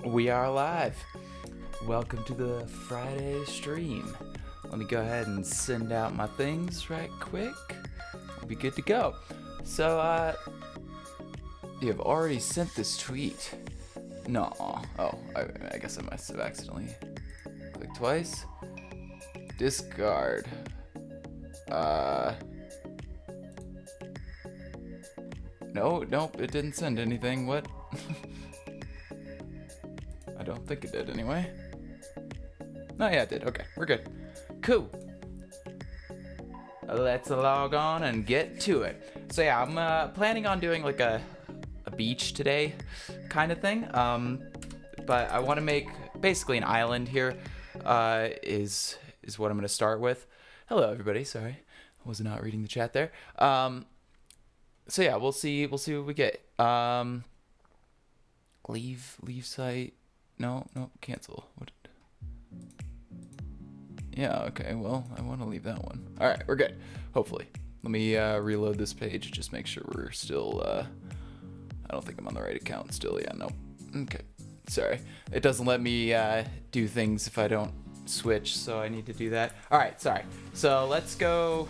We are live. Welcome to the Friday stream. Let me go ahead and send out my things right quick. We'll be good to go. So, you have already sent this tweet. No. Oh, I guess I must have accidentally clicked twice. Discard. Nope, it didn't send anything. What? I don't think it did anyway. No, yeah, it did. Okay, we're good. Cool. Let's log on and get to it. So yeah, I'm planning on doing like a beach today kind of thing. But I want to make basically an island here. Is what I'm going to start with. Hello, everybody. Sorry, I was not reading the chat there. So yeah, we'll see what we get. Leave site. No, cancel. What? Yeah, okay, well, I want to leave that one. All right, we're good, hopefully. Let me reload this page, just make sure we're still, I don't think I'm on the right account still. Yeah, no. Okay, sorry. It doesn't let me do things if I don't switch, so I need to do that. All right, sorry. So let's go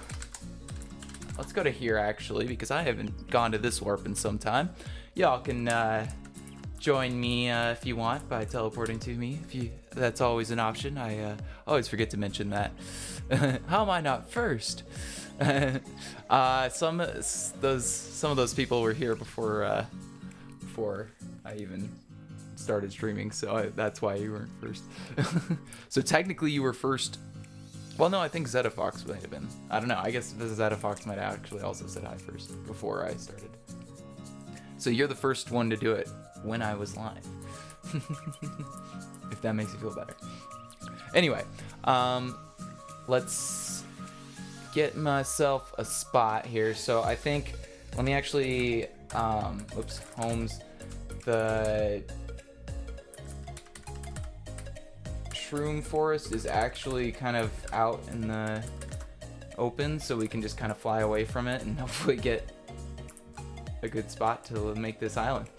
to here, actually, because I haven't gone to this warp in some time. Y'all can join me if you want by teleporting to me. That's always an option. I always forget to mention that. How am I not first? Some of those people were here before I even started streaming, so that's why you weren't first. So technically you were first. Well, no, I think Zetafox might have been. I don't know. I guess the Zetafox might have actually also said hi first before I started. So you're the first one to do it when I was live. If that makes you feel better. Anyway, let's get myself a spot here. So I think, let me actually, homes, the Shroom Forest is actually kind of out in the open, so we can just kind of fly away from it and hopefully get a good spot to make this island.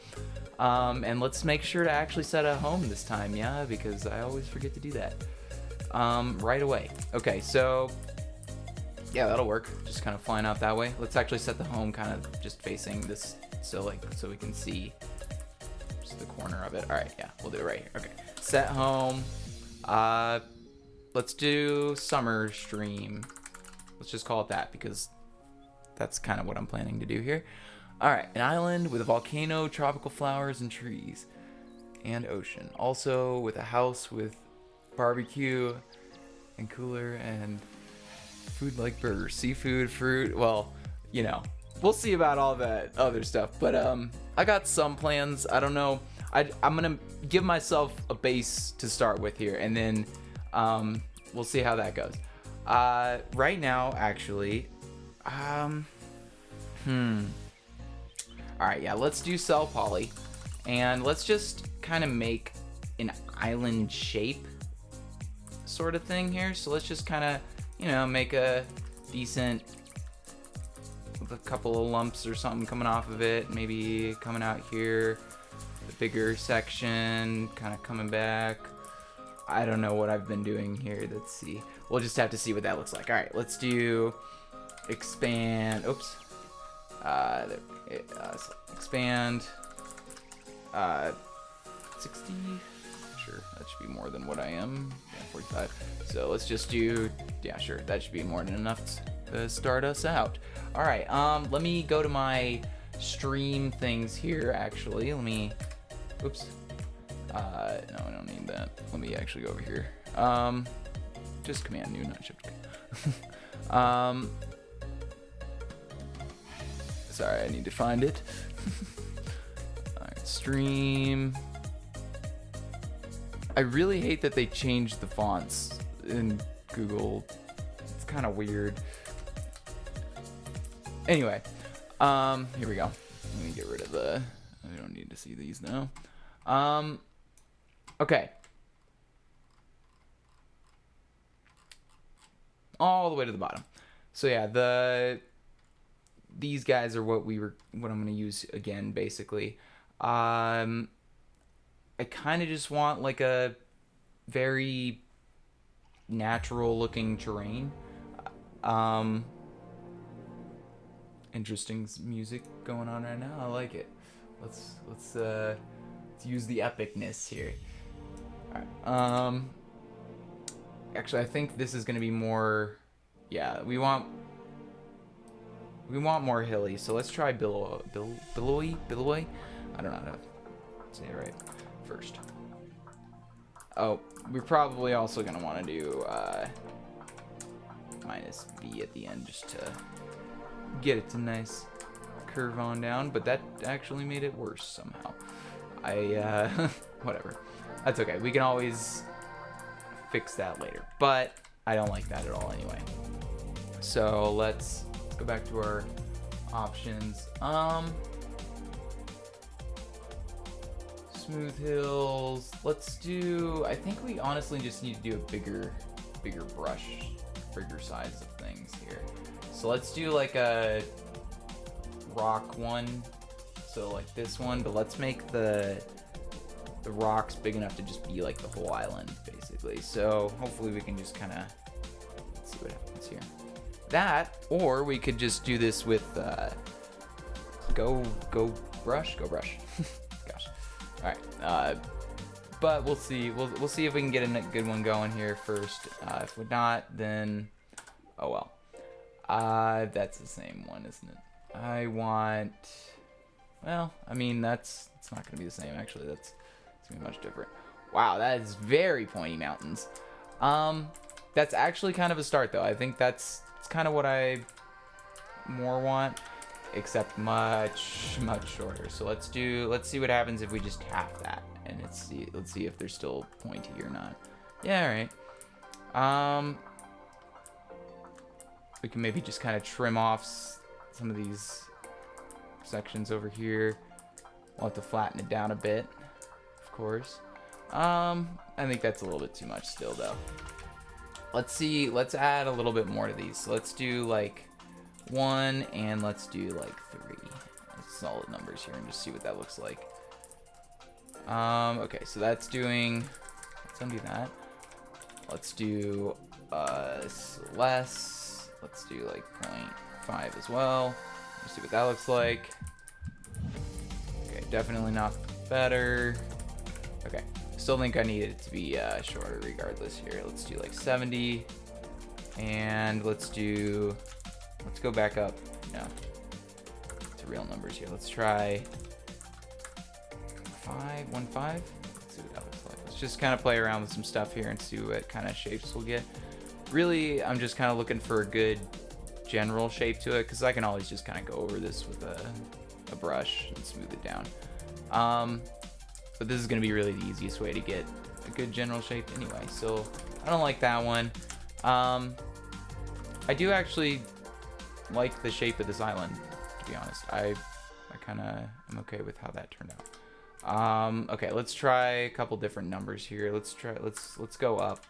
And let's make sure to actually set a home this time, yeah, because I always forget to do that right away. Okay, so yeah, that'll work. Just kind of flying out that way. Let's actually set the home kind of just facing this, so we can see just the corner of it. All right, yeah, we'll do it right here. Okay, set home. Let's do summer stream. Let's just call it that because that's kind of what I'm planning to do here. All right, an island with a volcano, tropical flowers and trees, and ocean. Also with a house with barbecue and cooler and food like burgers, seafood, fruit. Well, you know, we'll see about all that other stuff. But I got some plans. I don't know. I'm gonna give myself a base to start with here, and then we'll see how that goes. Right now, actually, Alright, yeah, let's do cell poly. And let's just kind of make an island shape sort of thing here. So let's just kind of, make a decent, with a couple of lumps or something coming off of it. Maybe coming out here, the bigger section, kind of coming back. I don't know what I've been doing here. Let's see. We'll just have to see what that looks like. Alright, let's do expand. Oops. Expand 60. Sure, that should be more than what I am. Yeah, 45. So let's just do, yeah, sure, that should be more than enough to start us out. All right, let me go to my stream things here. Actually, let me. Oops. No, I don't need that. Let me actually go over here. Just Command New, not Shift. Sorry, I need to find it. Alright, stream. I really hate that they changed the fonts in Google. It's kind of weird. Anyway, here we go. Let me get rid of the, I don't need to see these now. Okay. All the way to the bottom. So yeah, these guys are what I'm going to use again, basically. I kind of just want like a very natural looking terrain. Um, interesting music going on right now. I like it. Let's use the epicness here. All right. Actually, I think this is gonna be more. Yeah, we want more hilly. So let's try billowy. I don't know how to say it right first. Oh, we're probably also gonna want to do minus V at the end just to get it to nice curve on down, but that actually made it worse somehow. Whatever. That's okay. We can always fix that later, but I don't like that at all anyway. So let's go back to our options. Smooth hills. Let's do, I think we honestly just need to do a bigger brush, bigger size of things here. So let's do like a rock one. So like this one, but let's make the rocks big enough to just be like the whole island basically. So hopefully we can just kind of, let's see what happens here. That, or we could just do this with go brush. Gosh. All right. But we'll see. We'll see if we can get a good one going here first. If we're not, then oh well. That's the same one, isn't it? I want. Well, I mean it's not gonna be the same actually. It's gonna be much different. Wow, that is very pointy mountains. That's actually kind of a start though. I think it's kind of what I more want, except much shorter. So let's see what happens if we just half that, and let's see if they're still pointy or not. Yeah, all right. We can maybe just kind of trim off some of these sections over here. We'll have to flatten it down a bit, of course. I think that's a little bit too much still though. Let's add a little bit more to these. So let's do like 1 and let's do like 3. Solid numbers here and just see what that looks like. Okay, so let's undo that. Let's do less. Let's do like 0.5 as well. Let's see what that looks like. Okay, definitely not better. Okay, still think I need it to be shorter regardless here. Let's do like 70, and let's go back up. No, to real numbers here. Let's try 5. Let's see what that looks like. Let's just kind of play around with some stuff here and see what kind of shapes we'll get. Really, I'm just kind of looking for a good general shape to it, because I can always just kind of go over this with a brush and smooth it down. But this is going to be really the easiest way to get a good general shape anyway, so I don't like that one. I do actually like the shape of this island, to be honest. I kind of am okay with how that turned out. Okay, let's try a couple different numbers here. Let's go up.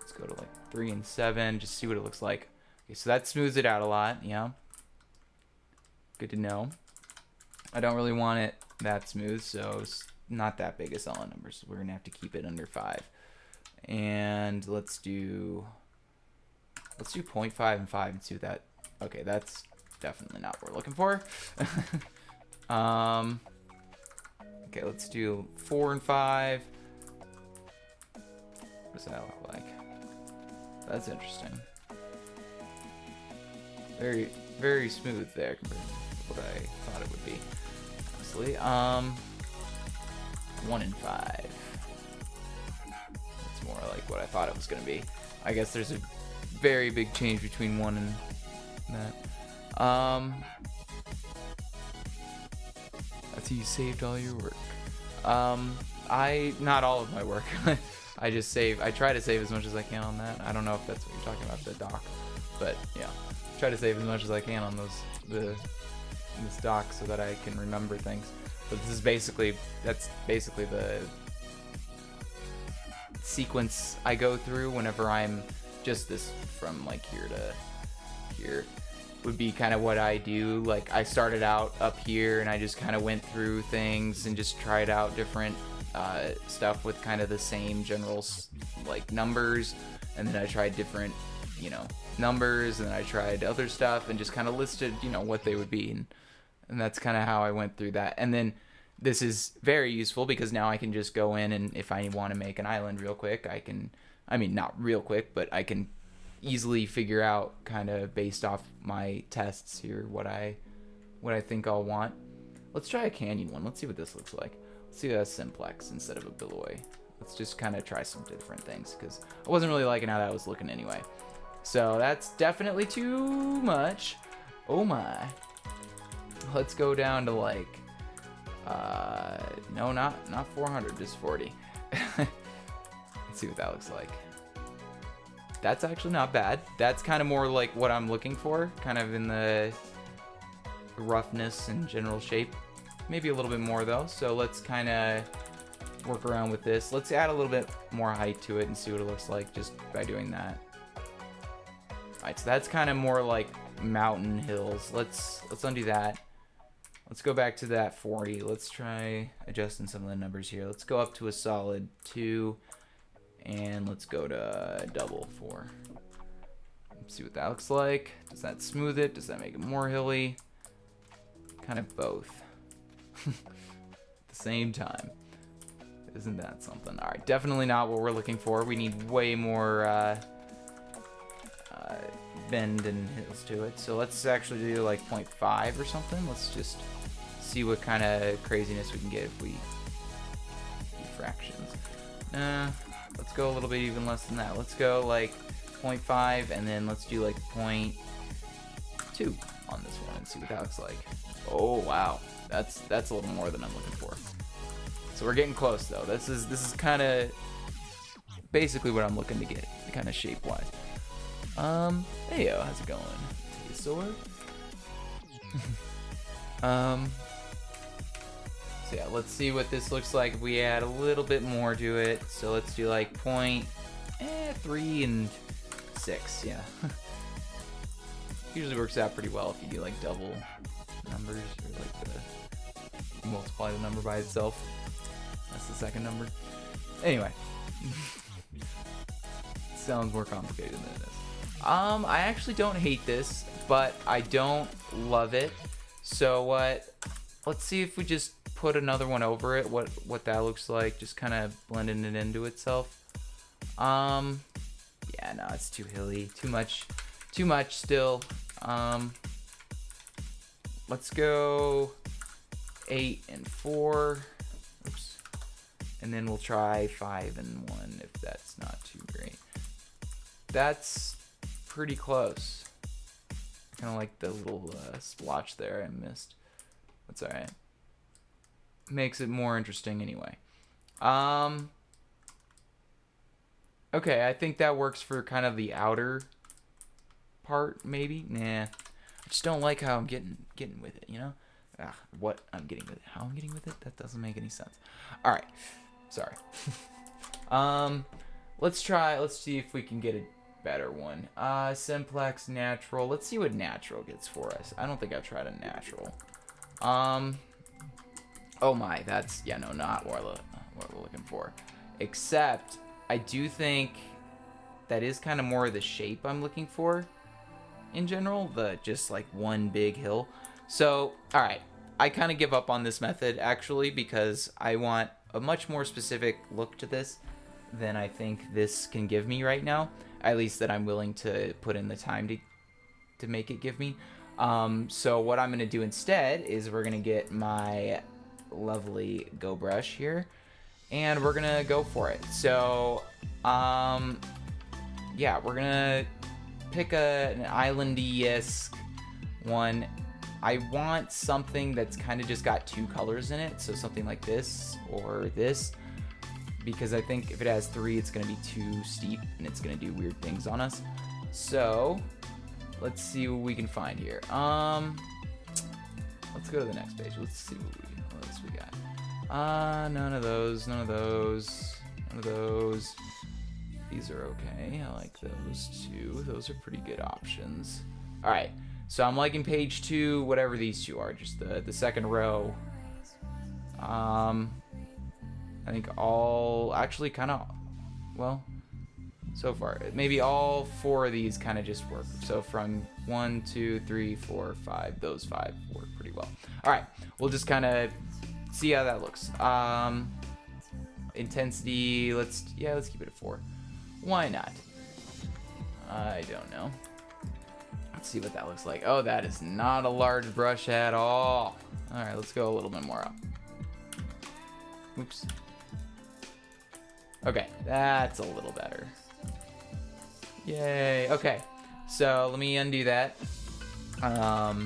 Let's go to like 3 and 7, just see what it looks like. Okay, so that smooths it out a lot, yeah. Good to know. I don't really want it that smooth, so it's not that big a solid number, so we're gonna have to keep it under 5. And let's do 0.5 and 5 and see what that. Okay, that's definitely not what we're looking for. Okay, let's do 4 and 5. What does that look like? That's interesting. Very, very smooth there compared to what I thought it would be. Honestly, 1 and 5. That's more like what I thought it was gonna be. I guess there's a very big change between 1 and that. That's how you saved all your work. Not all of my work. I try to save as much as I can on that. I don't know if that's what you're talking about, the dock, but yeah, try to save as much as I can on this dock so that I can remember things. But that's basically the sequence I go through whenever I'm just this from like here to here would be kind of what I do. Like I started out up here and I just kind of went through things and just tried out different stuff with kind of the same general like numbers, and then I tried different, you know, numbers, and then I tried other stuff and just kind of listed, you know, what they would be, and that's kind of how I went through that. And then this is very useful because now I can just go in, and if I want to make an island real quick, I can, I mean, not real quick, but I can easily figure out kind of based off my tests here what I think I'll want. Let's try a canyon one. Let's see what this looks like. Let's see a simplex instead of a billoy. Let's just kind of try some different things because I wasn't really liking how that was looking anyway. So that's definitely too much. Oh my. Let's go down to like, no, not 400, just 40. Let's see what that looks like. That's actually not bad. That's kind of more like what I'm looking for, kind of in the roughness and general shape. Maybe a little bit more though. So let's kind of work around with this. Let's add a little bit more height to it and see what it looks like just by doing that. Alright, so that's kind of more like mountain hills. Let's undo that. Let's go back to that 40. Let's try adjusting some of the numbers here. Let's go up to a solid 2. And let's go to double 4. Let's see what that looks like. Does that smooth it? Does that make it more hilly? Kind of both. At the same time. Isn't that something? Alright, definitely not what we're looking for. We need way more bend and hills to it. So let's actually do like 0.5 or something. Let's just see what kind of craziness we can get if we do fractions. Let's go a little bit even less than that. Let's go like 0.5 and then let's do like 0.2 on this one and see what that looks like. Oh wow, that's a little more than I'm looking for. So we're getting close though. This is kind of basically what I'm looking to get, kind of shape wise. Hey yo, how's it going? Sword. So yeah, let's see what this looks like if we add a little bit more to it. So let's do like 0.3 and 6, yeah. Usually works out pretty well if you do like double numbers or like multiply the number by itself. That's the second number. Anyway. Sounds more complicated than it is. I actually don't hate this, but I don't love it. So let's see if we just put another one over it, what that looks like, just kind of blending it into itself. Yeah, no, it's too hilly, too much still. Let's go 8 and 4. Oops. And then we'll try 5 and 1 if that's not too great. That's pretty close. I kind of like the little splotch there I missed. That's alright. Makes it more interesting anyway. Okay, I think that works for kind of the outer part, maybe. Nah, I just don't like how I'm getting with it, you know? What I'm getting with it, how I'm getting with it, that doesn't make any sense. All right, sorry. Let's see if we can get a better one. Simplex, natural. Let's see what natural gets for us. I don't think I've tried a natural. Oh my, that's, yeah, no, not what we're looking for. Except, I do think that is kind of more of the shape I'm looking for in general, the just like one big hill. So, alright, I kind of give up on this method actually because I want a much more specific look to this than I think this can give me right now. At least that I'm willing to put in the time to make it give me. So what I'm going to do instead is we're going to get my lovely Go brush here and we're going to go for it. So, yeah, we're going to pick an islandy-esque one. I want something that's kind of just got 2 colors in it. So something like this or this. Because I think if it has 3, it's going to be too steep and it's going to do weird things on us. So, let's see what we can find here. Let's go to the next page. Let's see what else we got. None of those. These are okay. I like those too. Those are pretty good options. All right. So I'm liking page 2, whatever these 2 are, just the second row. I think all, actually kind of, well, so far, maybe all 4 of these kind of just work. So from 1, 2, 3, 4, 5, those 5 work pretty well. All right, we'll just kind of see how that looks. Intensity, let's keep it at 4. Why not? I don't know. Let's see what that looks like. Oh, that is not a large brush at all. All right, let's go a little bit more up. Oops. Okay, that's a little better. Yay. Okay, so let me undo that. Well,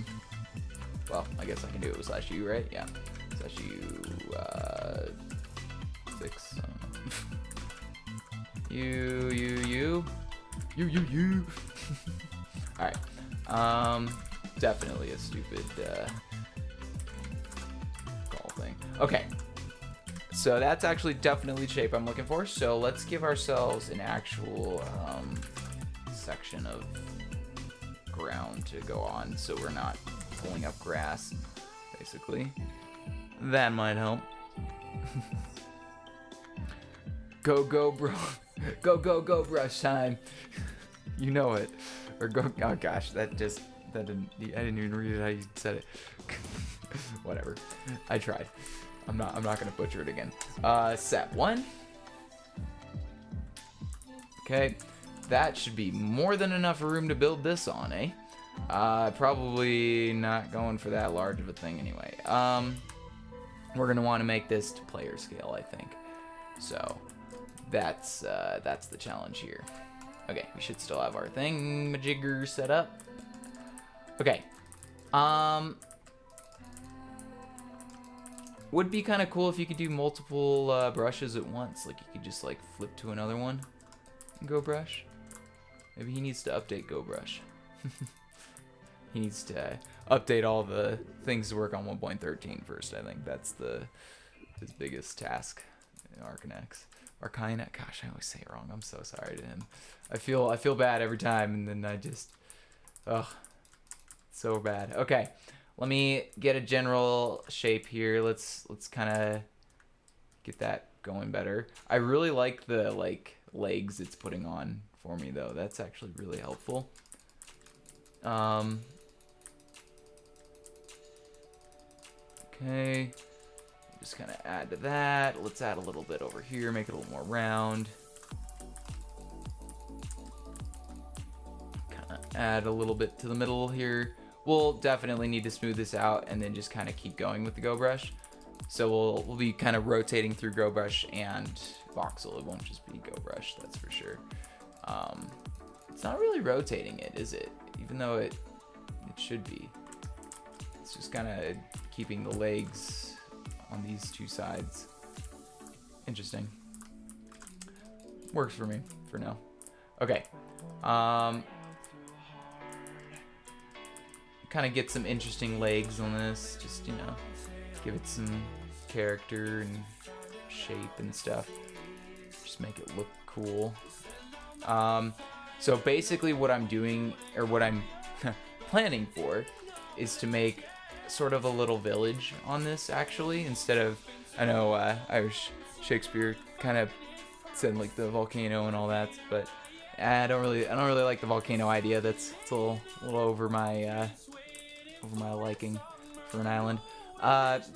I guess I can do it with /u, right? Yeah. /u 6. You. All right. Definitely a stupid call thing. Okay. So that's actually definitely the shape I'm looking for. So let's give ourselves an actual section of ground to go on, so we're not pulling up grass, basically. That might help. Go, bro. Go, brush time. You know it. Or go, oh gosh, I didn't even read it how you said it. Whatever. I tried. I'm not gonna butcher it again. Set 1. Okay. That should be more than enough room to build this on, eh? Probably not going for that large of a thing anyway. We're gonna want to make this to player scale, I think. So that's the challenge here. Okay, we should still have our thingamajigger set up. Okay. Would be kind of cool if you could do multiple brushes at once. Like you could just like flip to another one and go brush. Maybe he needs to update Go Brush. He needs to update all the things to work on 1.13 first. I think that's his biggest task in Arcanex. Gosh, I always say it wrong. I'm so sorry to him. I feel bad every time, and then I just, so bad. Okay, let me get a general shape here. Let's kind of get that going better. I really like the legs it's putting on for me though. That's actually really helpful. Okay, just kind of add to that. Let's add a little bit over here, make it a little more round. Kind of add a little bit to the middle here. We'll definitely need to smooth this out and then just kind of keep going with the Go Brush. So we'll be kind of rotating through Go Brush and voxel. It won't just be Go Brush, that's for sure. It's not really rotating it, is it? Even though it should be. It's just kind of keeping the legs on these 2 sides. Interesting. Works for me for now. Okay. Kind of get some interesting legs on this. Just, you know, give it some character and shape and stuff. Just make it look cool. So basically what I'm doing, or what I'm planning for, is to make sort of a little village on this, actually, instead of, I know Irish Shakespeare kind of said like the volcano and all that, but I don't really like the volcano idea. It's a little over my liking for an island.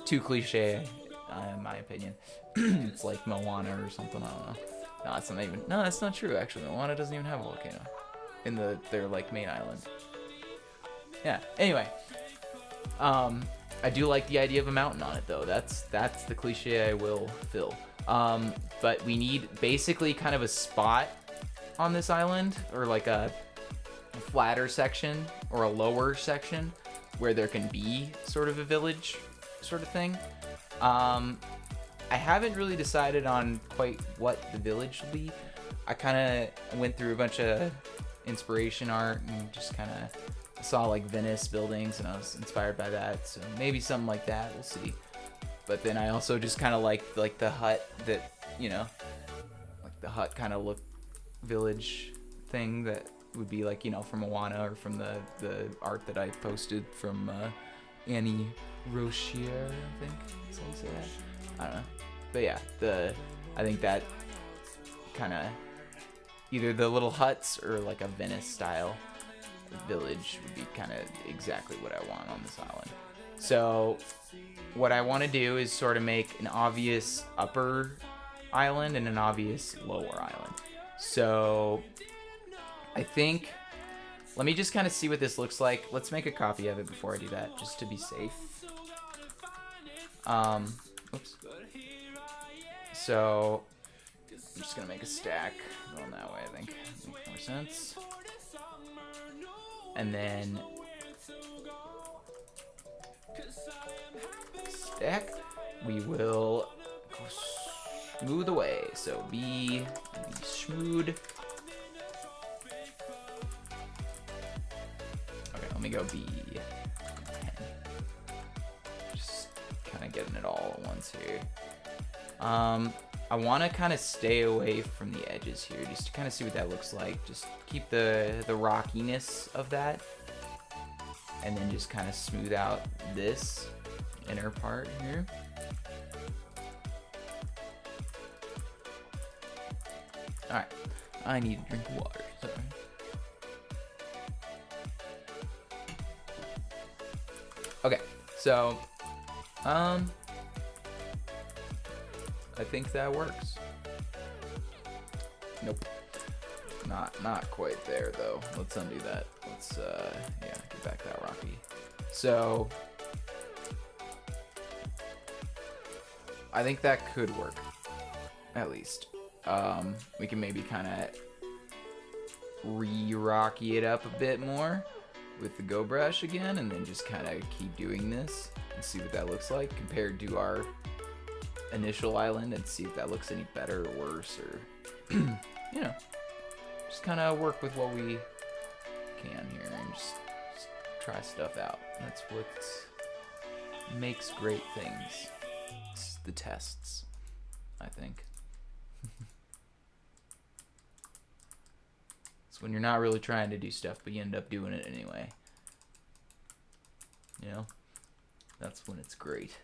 Too cliche, in my opinion. It's like Moana or something. I don't know. No, it's not even. No, that's not true. Actually, Moana doesn't even have a volcano in their like main island. Yeah. Anyway, I do like the idea of a mountain on it though. That's the cliche I will fill. But we need basically kind of a spot on this island, or like a flatter section or a lower section where there can be sort of a village sort of thing. I haven't really decided on quite what the village will be. I kind of went through a bunch of inspiration art and just kind of saw like Venice buildings, and I was inspired by that. So maybe something like that. We'll see. But then I also just kind of like the hut that, you know, like the hut kind of look village thing that would be like, you know, from Moana, or from the art that I posted from Ani Roschier, I think. That's how you say that. I don't know. But yeah, I think that kind of either the little huts or like a Venice style village would be kind of exactly what I want on this island. So what I want to do is sort of make an obvious upper island and an obvious lower island. So I think, let me just kind of see what this looks like. Let's make a copy of it before I do that, just to be safe. Oops. So I'm just gonna make a stack going that way. I think makes more sense. And then stack, we will go smooth away. So be smooth. Okay, let me go B10. Just kind of getting it all at once here. I want to kind of stay away from the edges here, just to kind of see what that looks like. Just keep the rockiness of that, and then just kind of smooth out this inner part here. All right, I need to drink water. Sorry. Okay, so I think that works. Nope. Not quite there though. Let's undo that. Let's yeah, get back that rocky. So I think that could work. At least. We can maybe kind of re-rocky it up a bit more with the Go brush again, and then just kind of keep doing this and see what that looks like compared to our initial island, and see if that looks any better or worse, or you know, just kind of work with what we can here and just try stuff out. That's what makes great things. It's the tests, I think. It's when you're not really trying to do stuff, but you end up doing it anyway. You know, that's when it's great.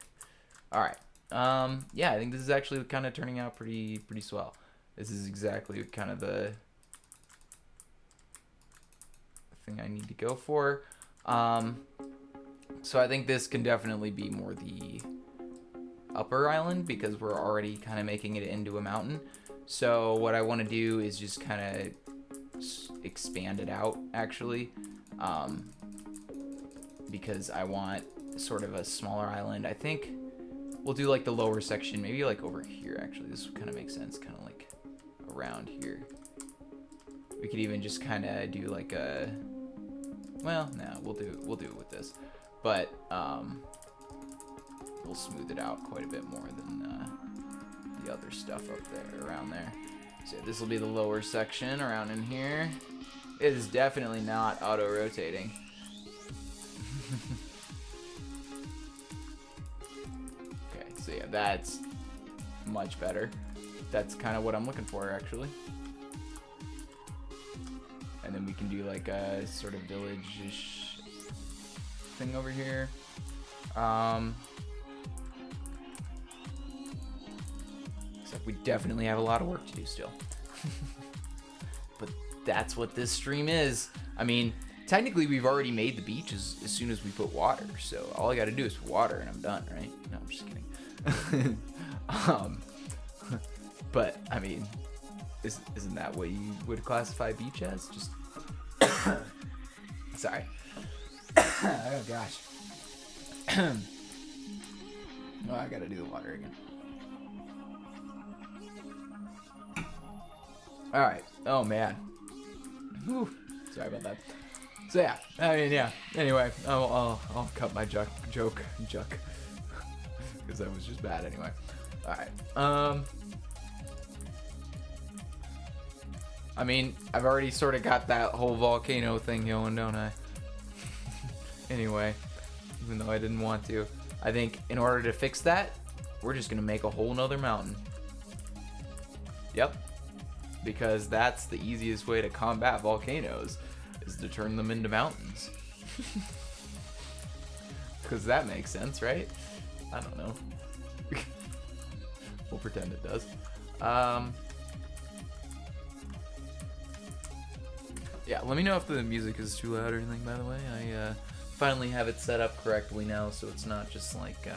All right. Yeah, I think this is actually kind of turning out pretty swell. This is exactly kind of the thing I need to go for. So I think this can definitely be more the upper island, because we're already kind of making it into a mountain. So what I want to do is just kind of expand it out, actually, because I want sort of a smaller island. I think we'll do like the lower section, maybe like over here. Actually, this would kind of make sense, kind of like around here. We could even just kind of do like a, well, no, we'll do it with this, but we'll smooth it out quite a bit more than the other stuff up there, around there. So this will be the lower section around in here. It is definitely not auto-rotating. Okay, so yeah, that's much better. That's kind of what I'm looking for, actually. And then we can do like a sort of village-ish thing over here. Except we definitely have a lot of work to do still. But that's what this stream is. I mean, technically we've already made the beach as soon as we put water. So all I got to do is water and I'm done, right? No, I'm just kidding. But I mean, isn't that what you would classify beach as? Just sorry. Oh gosh. Oh, I gotta do the water again. All right. Oh man. Whew. Sorry about that. So yeah. I mean, yeah. Anyway, I'll cut my joke, because that was just bad anyway. All right. I mean, I've already sort of got that whole volcano thing going, don't I? Anyway, even though I didn't want to. I think in order to fix that, we're just going to make a whole nother mountain. Yep. Because that's the easiest way to combat volcanoes, is to turn them into mountains. Because that makes sense, right? I don't know. We'll pretend it does. Yeah, let me know if the music is too loud or anything, by the way. I finally have it set up correctly now, so it's not just like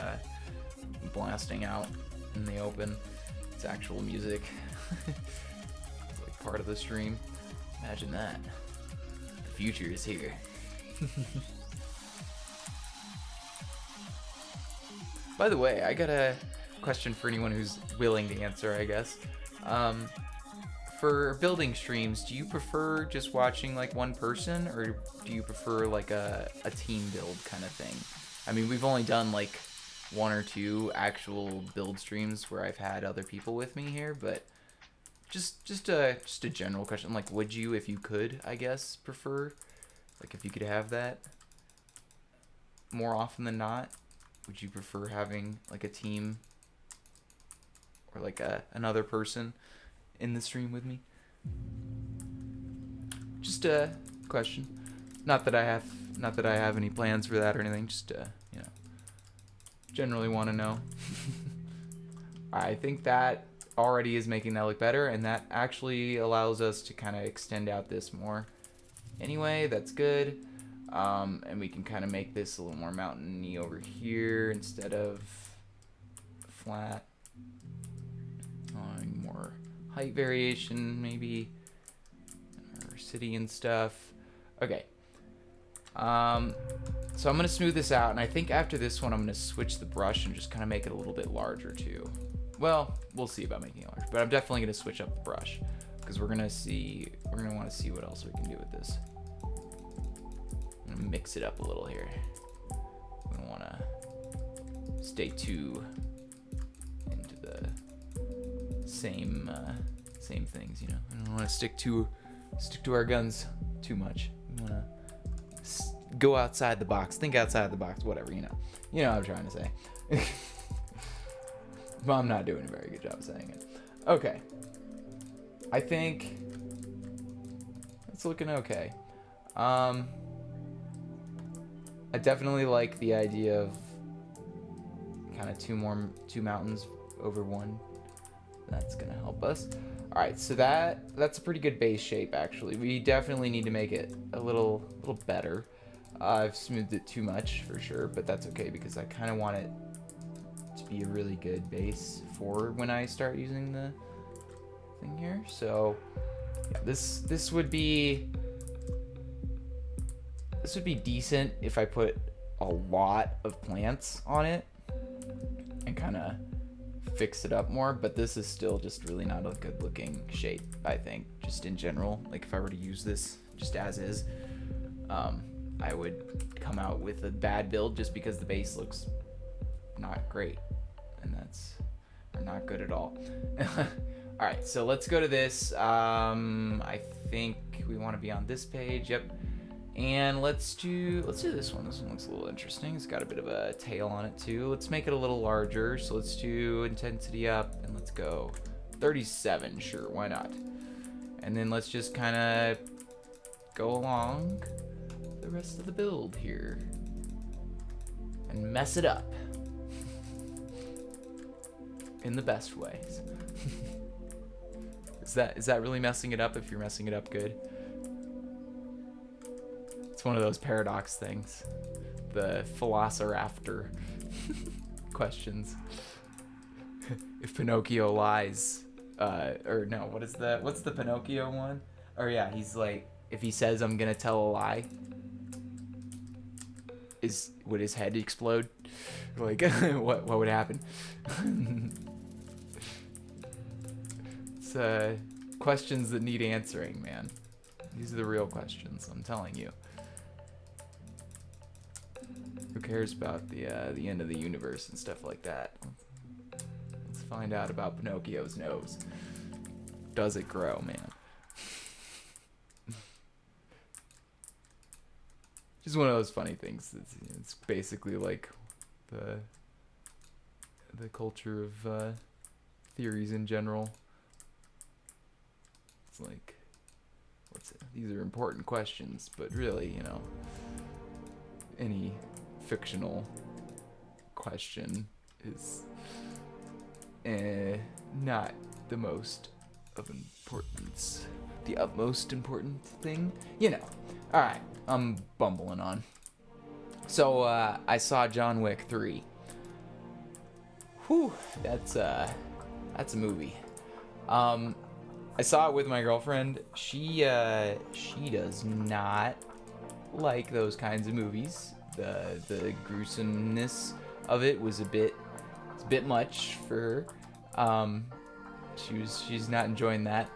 blasting out in the open. It's actual music. It's like part of the stream. Imagine that. The future is here. By the way, I got a question for anyone who's willing to answer, I guess. For building streams, do you prefer just watching like one person, or do you prefer like a team build kind of thing? I mean, we've only done like 1 or 2 actual build streams where I've had other people with me here, but just a general question, like would you, if you could, I guess, prefer, like if you could have that more often than not, would you prefer having like a team or like another person in the stream with me? Just a question. Not that I have any plans for that or anything. Just you know, generally want to know. I think that already is making that look better, and that actually allows us to kind of extend out this more. Anyway, that's good. And we can kind of make this a little more mountainy over here instead of flat. More height variation, maybe, or city and stuff. Okay. So I'm gonna smooth this out, and I think after this one, I'm gonna switch the brush and just kind of make it a little bit larger too. Well, we'll see about making it larger, but I'm definitely gonna switch up the brush because we're gonna want to see what else we can do with this. I'm gonna mix it up a little here. We don't want to stay too into the same things, you know. I don't want to stick to our guns too much. We want to go outside the box, think outside the box, whatever, you know. You know what I'm trying to say. But I'm not doing a very good job of saying it. Okay. I think it's looking okay. I definitely like the idea of kind of two mountains over one. That's gonna help us. All right, so that's a pretty good base shape actually. We definitely need to make it a little better. I've smoothed it too much for sure, but that's okay because I kind of want it to be a really good base for when I start using the thing here. So yeah, this would be decent if I put a lot of plants on it and kind of fix it up more, but this is still just really not a good looking shape, I think, just in general. Like if I were to use this just as is, I would come out with a bad build just because the base looks not great, and that's not good at all. All right, so let's go to this. I think we want to be on this page. Yep. And let's do this one. This one looks a little interesting. It's got a bit of a tail on it too. Let's make it a little larger. So let's do intensity up and let's go 37. Sure, why not? And then let's just kind of go along the rest of the build here and mess it up in the best ways. Is that really messing it up if you're messing it up good? It's one of those paradox things. The Velociraptor questions. If Pinocchio lies, or no, what's the Pinocchio one? Or yeah, he's like, if he says I'm gonna tell a lie, would his head explode? Like, what would happen? It's questions that need answering, man. These are the real questions, I'm telling you. Who cares about the end of the universe and stuff like that? Let's find out about Pinocchio's nose. Does it grow, man? Just one of those funny things. It's basically like the culture of theories in general. It's like, these are important questions, but really, you know, any fictional question is not the most of importance. The utmost important thing, you know. All right, I'm bumbling on. So I saw John Wick 3. Whew, that's a movie. I saw it with my girlfriend. She does not like those kinds of movies. The gruesomeness of it was it's a bit much for her. She's not enjoying that.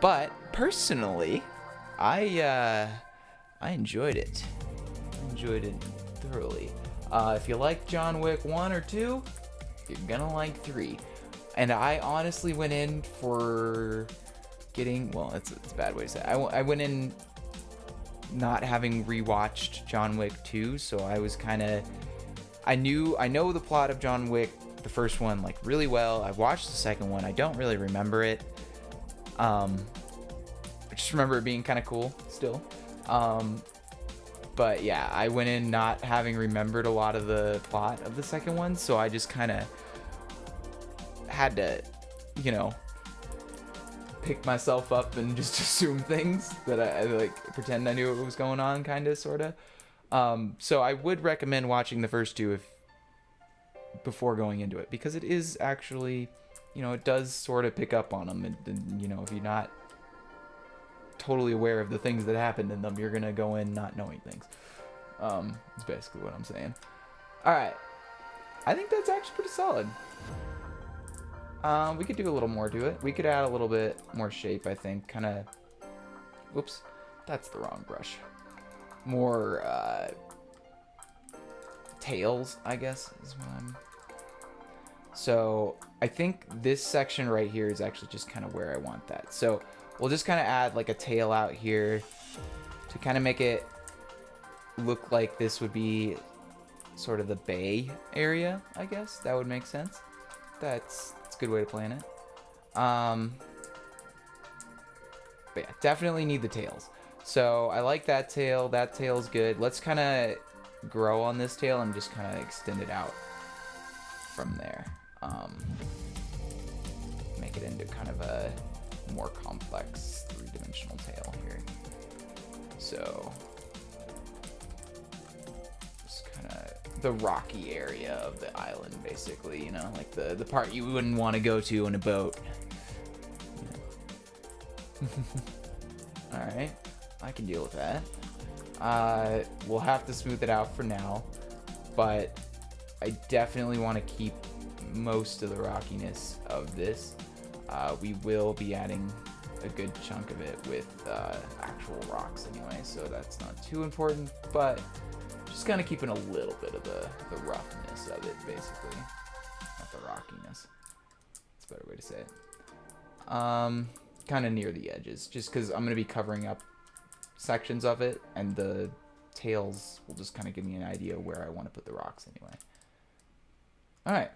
But personally, I enjoyed it. I enjoyed it thoroughly. If you like John Wick 1 or 2, you're gonna like 3. And I honestly went in for getting, well, it's a bad way to say it. I went in not having rewatched John Wick 2, so I was kind of, I know the plot of John Wick, the first one, like, really well. I watched the second one. I don't really remember it. I just remember it being kind of cool still. But yeah, I went in not having remembered a lot of the plot of the second one, so I just kind of had to, you know, pick myself up and just assume things that I like, pretend I knew what was going on, kind of, sort of. So I would recommend watching the first two before going into it, because it is actually, you know, it does sort of pick up on them, and you know, if you're not totally aware of the things that happened in them, you're gonna go in not knowing things. It's basically what I'm saying. All right, I think that's actually pretty solid. We could do a little more to it. We could add a little bit more shape, I think. Kind of, whoops, that's the wrong brush. More tails, I guess, is what I'm. So I think this section right here is actually just kind of where I want that. So we'll just kind of add like a tail out here to kind of make it look like this would be sort of the bay area, I guess. That would make sense. That's a good way to plan it. But yeah, definitely need the tails. So I like that tail. That tail's good. Let's kind of grow on this tail and just kind of extend it out from there. Make it into kind of a more complex three-dimensional tail here. So just kind of the rocky area of the island, basically, you know, like the part you wouldn't want to go to in a boat. All right, I can deal with that. We'll have to smooth it out for now, but I definitely want to keep most of the rockiness of this. We will be adding a good chunk of it with actual rocks anyway, so that's not too important, but just kind of keeping a little bit of the roughness of it, basically. Not the rockiness. That's a better way to say it. Kind of near the edges, just because I'm going to be covering up sections of it, and the tails will just kind of give me an idea where I want to put the rocks anyway. Alright.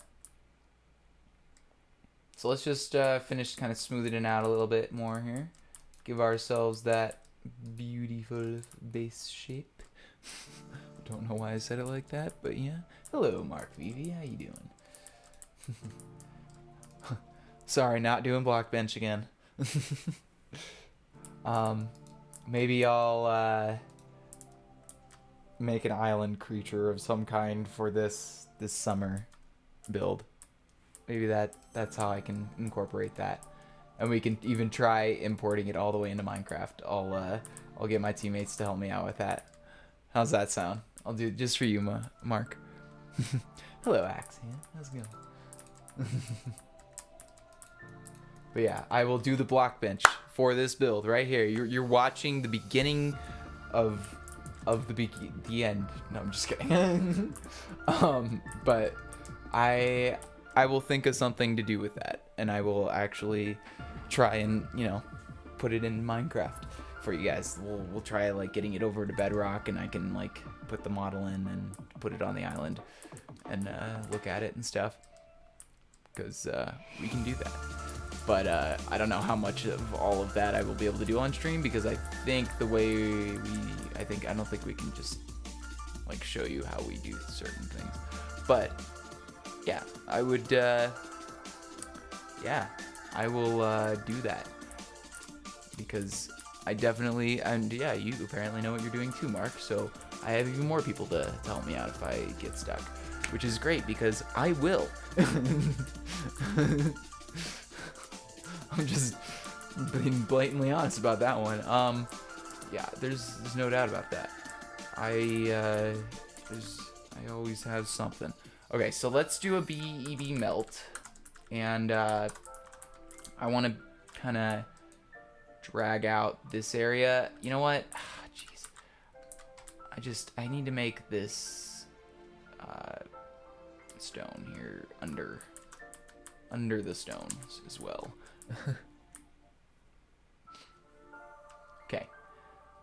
So let's just finish kind of smoothing it out a little bit more here. Give ourselves that beautiful base shape. Don't know why I said it like that, but yeah. Hello, Mark Vivi. How you doing? Sorry, not doing block bench again. Maybe I'll make an island creature of some kind for this summer build. Maybe that's how I can incorporate that, and we can even try importing it all the way into Minecraft. I'll get my teammates to help me out with that. How's that sound? I'll do it just for you, Mark. Hello, Axe. How's it going? But yeah, I will do the block bench for this build right here. You're watching the beginning of the end. No, I'm just kidding. But I will think of something to do with that, and I will actually try and, you know, put it in Minecraft for you guys. We'll try like getting it over to Bedrock, and I can like put the model in and put it on the island and look at it and stuff, because we can do that. But I don't know how much of all of that I will be able to do on stream, because I think the way I don't think we can just like show you how we do certain things. But yeah, I would yeah, I will do that. Because I definitely, and yeah, you apparently know what you're doing too, Mark, so I have even more people to help me out if I get stuck. Which is great, because I will. I'm just being blatantly honest about that one. Yeah, there's no doubt about that. I always have something. Okay, so let's do a BEB melt, and I want to kind of drag out this area. You know what? Jeez, I need to make this stone here under the stones as well. Okay,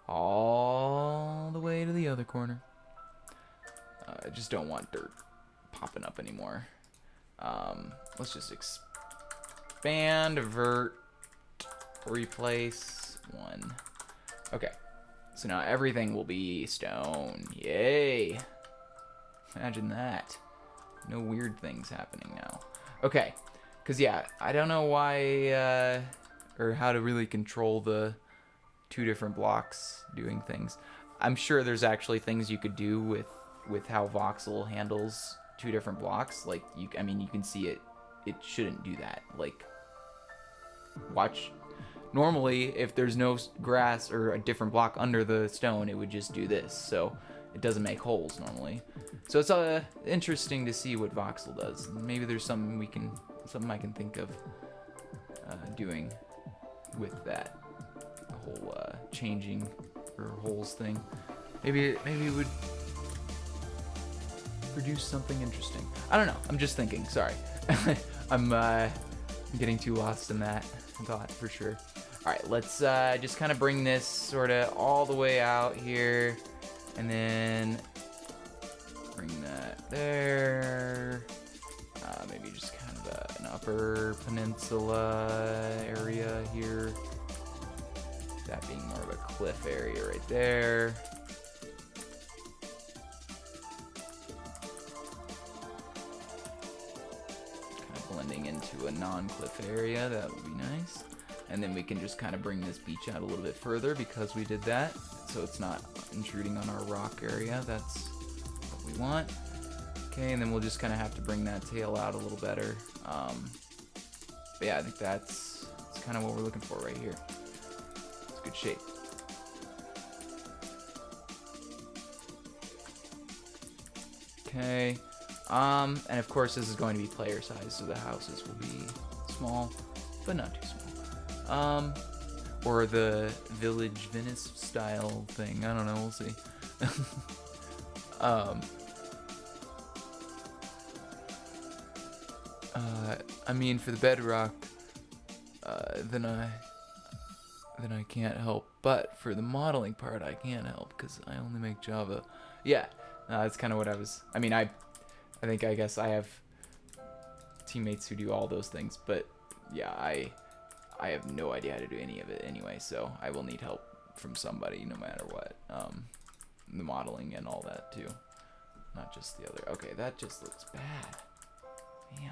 all the way to the other corner. I just don't want dirt popping up anymore. Let's just expand, vert, replace, 1. Okay, so now everything will be stone. Yay! Imagine that. No weird things happening now. Okay, because yeah, I don't know why, or how to really control the 2 different blocks doing things. I'm sure there's actually things you could do with how voxel handles 2 different blocks. Like, I mean, you can see it shouldn't do that. Like, watch. Normally, if there's no grass or a different block under the stone, it would just do this. So it doesn't make holes normally. So it's interesting to see what voxel does. Maybe there's something I can think of doing with that whole changing or holes thing. Maybe it would produce something interesting. I don't know. I'm just thinking. Sorry. I'm getting too lost in that thought for sure. All right, let's just kind of bring this sort of all the way out here, and then bring that there. Maybe just kind of an upper peninsula area here. That being more of a cliff area right there. Kind of blending into a non-cliff area, that would be nice. And then we can just kind of bring this beach out a little bit further because we did that. So it's not intruding on our rock area. That's what we want. Okay, and then we'll just kind of have to bring that tail out a little better. But yeah, I think that's kind of what we're looking for right here. It's good shape. Okay, and of course this is going to be player size, so the houses will be small, but not too small. Or the Village Venice style thing. I don't know, we'll see. I mean, for the bedrock, then I can't help. But for the modeling part, I can't help because I only make Java. Yeah, that's kind of what I was. I mean, I guess I have teammates who do all those things, but yeah, I have no idea how to do any of it anyway, so I will need help from somebody no matter what. The modeling and all that too, not just the other. Okay, that just looks bad, man.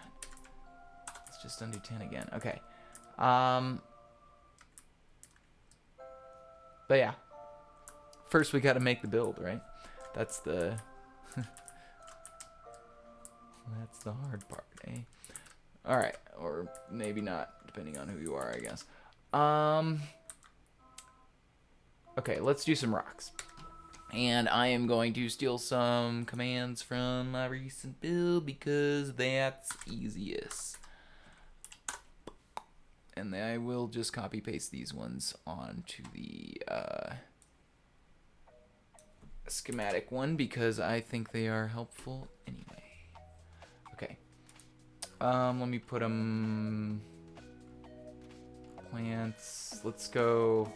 Let's just undo 10 again. Okay. But yeah, first we got to make the build, right? That's the that's the hard part, eh? All right, or maybe not, depending on who you are, I guess. Okay, let's do some rocks. And I am going to steal some commands from my recent build because that's easiest. And then I will just copy paste these ones onto the schematic one because I think they are helpful anyway. Okay. Let me put them plants. Let's go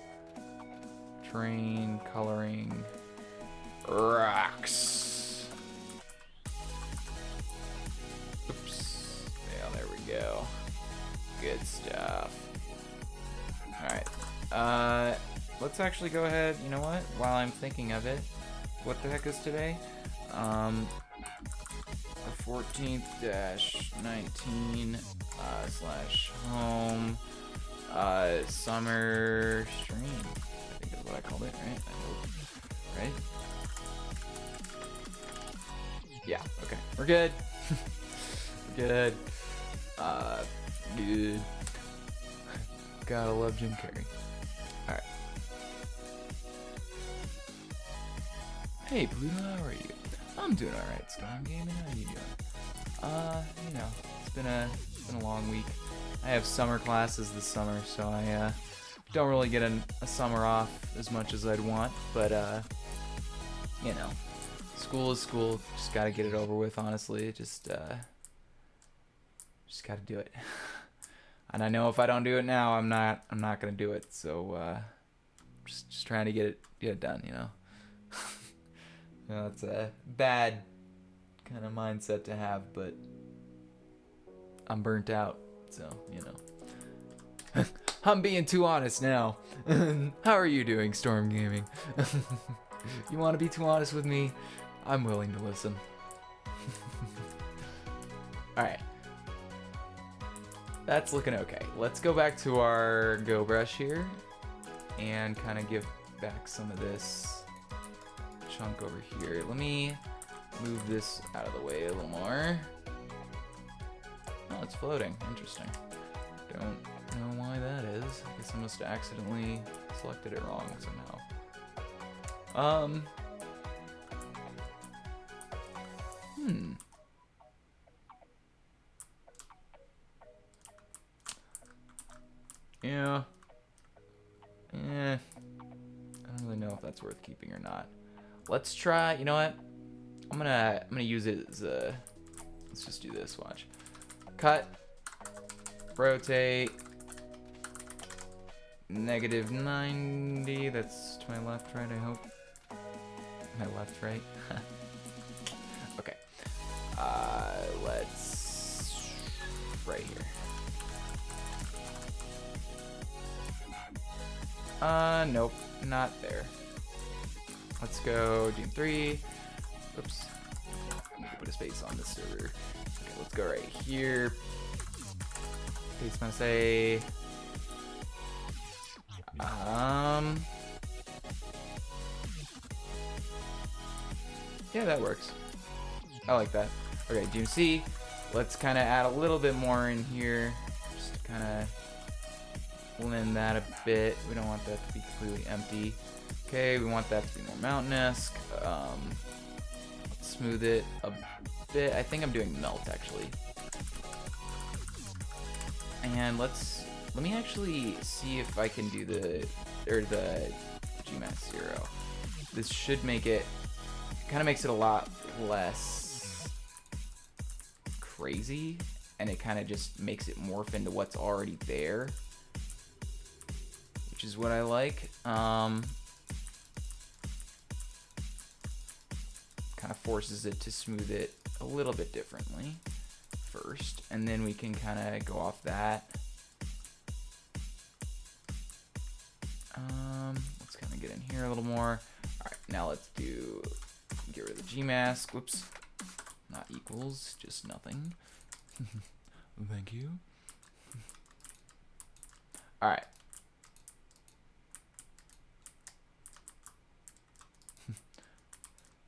terrain, coloring, rocks. Oops. Yeah, there we go. Good stuff. Alright. Let's actually go ahead, you know what? While I'm thinking of it, what the heck is today? The 14th-19, slash home summer stream. I think is what I called it, right? I hope. Right? Yeah, okay. We're good. We're good. Good. Gotta love Jim Carrey. Alright. Hey, Pluto, how are you? I'm doing alright, Storm Gaming. How are you doing? You know, it's been a long week. I have summer classes this summer, so I don't really get a summer off as much as I'd want, but you know, school is school. Just gotta get it over with, honestly. Just gotta do it. And I know if I don't do it now, I'm not gonna do it. So just trying to get it done, you know. You know, it's a bad kind of mindset to have, but I'm burnt out, so you know. I'm being too honest now. How are you doing, Storm Gaming? You want to be too honest with me? I'm willing to listen. Alright. That's looking okay. Let's go back to our Go Brush here and kind of give back some of this chunk over here. Let me move this out of the way a little more. Oh, it's floating. Interesting. Don't know why that is. I guess I must have accidentally selected it wrong somehow. Yeah. I don't really know if that's worth keeping or not. Let's try, you know what? I'm gonna use it as a, let's just do this, watch. Cut, rotate, -90, that's to my left, right, I hope. My left, right. Okay. Let's, right here. Nope, not there. Let's go Doom 3. Oops. I need to put a space on this server. Okay, let's go right here. Space gonna say. Yeah, that works. I like that. Okay, Doom C. Let's kind of add a little bit more in here. Just kind of blend that a bit. We don't want that to be completely empty. Okay, we want that to be more mountain-esque. Let's smooth it a bit. I think I'm doing melt actually. And let me actually see if I can do the GMAX 0. This should make it, kind of makes it a lot less crazy, and it kind of just makes it morph into what's already there, which is what I like. Kind of forces it to smooth it a little bit differently first, and then we can kind of go off that. Let's kind of get in here a little more. All right, now let's get rid of the G mask. Whoops, not equals, just nothing. Thank you. All right.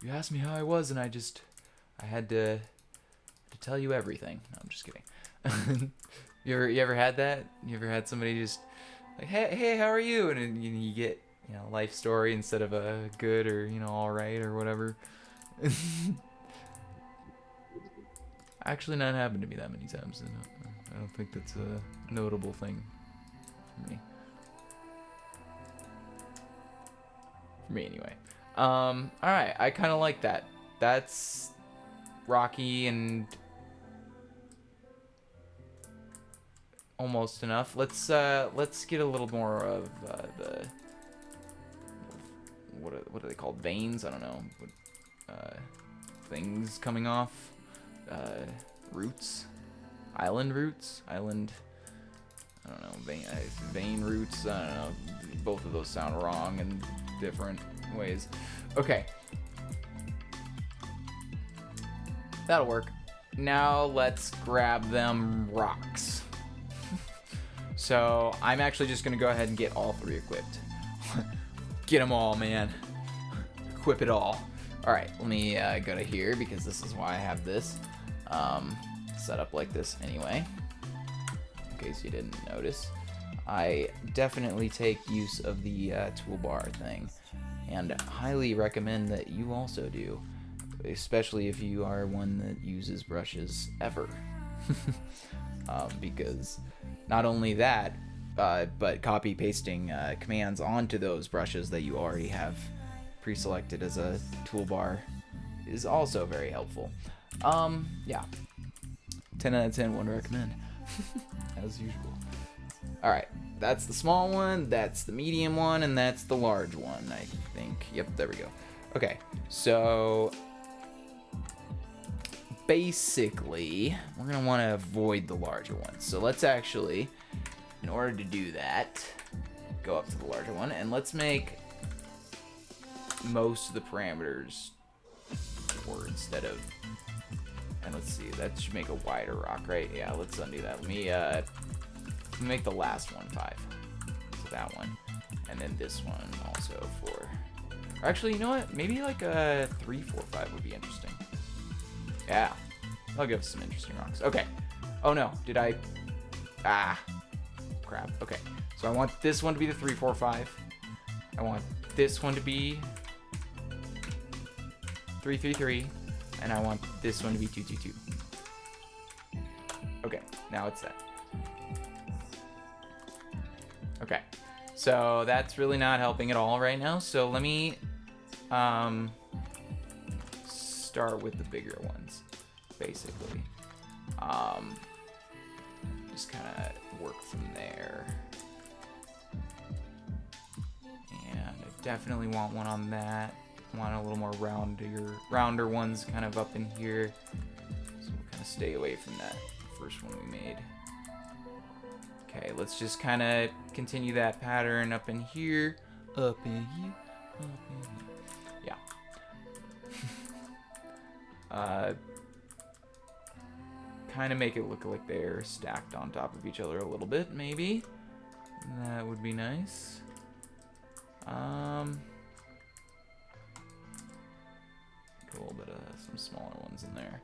You asked me how I was, and I had to tell you everything. No, I'm just kidding. You ever had that? You ever had somebody just like, hey, how are you? And then you get, life story instead of a good or, all right or whatever. Actually, not happened to me that many times. I don't think that's a notable thing for me. For me, anyway. All right, I kind of like that. That's rocky and almost enough. Let's get a little more of the what are they called? Veins? I don't know. Things coming off. Roots. Island roots. Island. I don't know. Vein roots. I don't know. Both of those sound wrong in different ways. Okay. That'll work. Now let's grab them rocks. So I'm actually just gonna go ahead and get all 3 equipped. Get them all, man. Equip it all. All right, let me go to here because this is why I have this set up like this anyway. In case you didn't notice, I definitely take use of the toolbar thing, and highly recommend that you also do, especially if you are one that uses brushes ever. Because not only that, but copy pasting commands onto those brushes that you already have pre-selected as a toolbar is also very helpful. Yeah, 10 out of 10 would recommend. As usual. All right, that's the small one, that's the medium one, and that's the large one, I think. Yep, there we go. Okay, so basically we're gonna want to avoid the larger one. So let's actually, in order to do that, go up to the larger one, and let's make most of the parameters or instead of, and let's see, that should make a wider rock, right? Yeah, let's undo that. Let me make the last one 5. So that one, and then this one also 4. Or actually, you know what? Maybe like a 3, 4, 5 would be interesting. Yeah, I'll give some interesting rocks. Okay. Oh no, did I? Ah, crap. Okay, so I want this one to be the 3, 4, 5. I want this one to be 3, 3, 3. And I want this one to be 2, 2, 2. Okay, now it's set. Okay, so that's really not helping at all right now. So let me start with the bigger ones, basically. Just kind of work from there. And I definitely want one on that. Want a little more rounder ones kind of up in here, so we'll kind of stay away from that first one we made. Okay, let's just kind of continue that pattern up in here, up in here, up in here. Yeah. Kind of make it look like they're stacked on top of each other a little bit, maybe. That would be nice. A little bit of some smaller ones in there.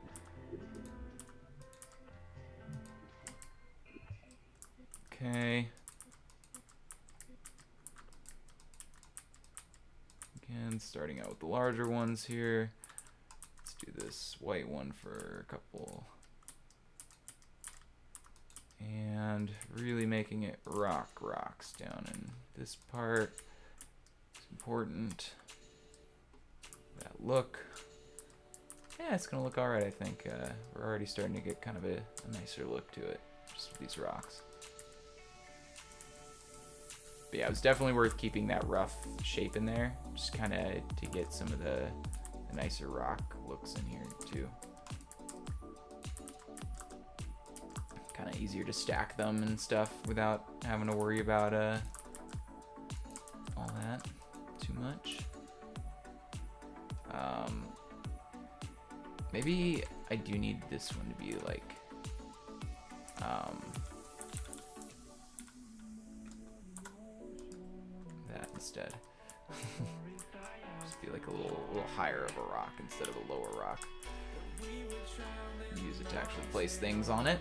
Okay. Again, starting out with the larger ones here. Let's do this white one for a couple. And really making it rocks down in this part. It's important. That look. Yeah, it's gonna look alright, I think. We're already starting to get kind of a nicer look to it, just with these rocks. But yeah, it was definitely worth keeping that rough shape in there, just kind of to get some of the nicer rock looks in here too. Kind of easier to stack them and stuff without having to worry about all that too much. Maybe I do need this one to be like that instead. Just be like a little higher of a rock instead of a lower rock. Use it to actually place things on it.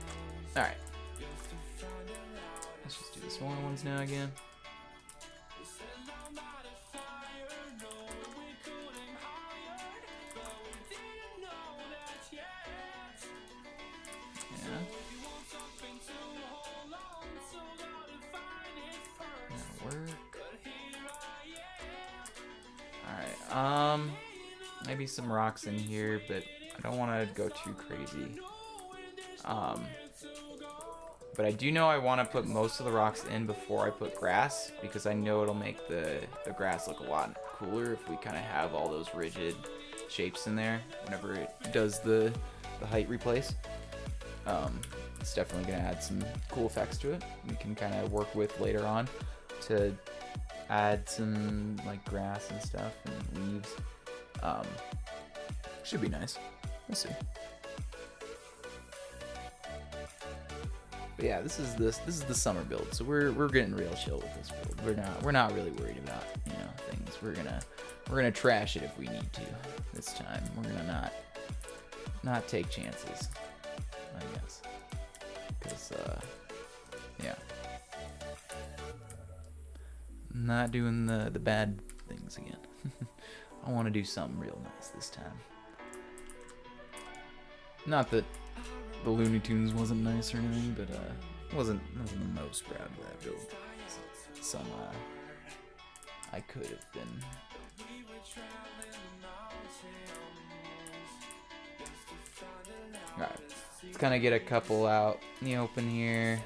All right. Let's just do the smaller ones now again. Maybe some rocks in here, but I don't want to go too crazy. But I do know I want to put most of the rocks in before I put grass, because I know it'll make the grass look a lot cooler if we kind of have all those rigid shapes in there whenever it does the height replace. It's definitely going to add some cool effects to it. We can kind of work with later on to add some like grass and stuff and leaves. Should be nice. We'll see. But yeah, this is the summer build, so we're getting real chill with this build. We're not really worried about, you know, things. We're gonna trash it if we need to this time. We're gonna not take chances, I guess, because yeah, not doing the bad things again. I want to do something real nice this time. Not that the Looney Tunes wasn't nice or anything, but wasn't the most proud of that build. Some I could have been. Alright, let's kind of get a couple out in the open here,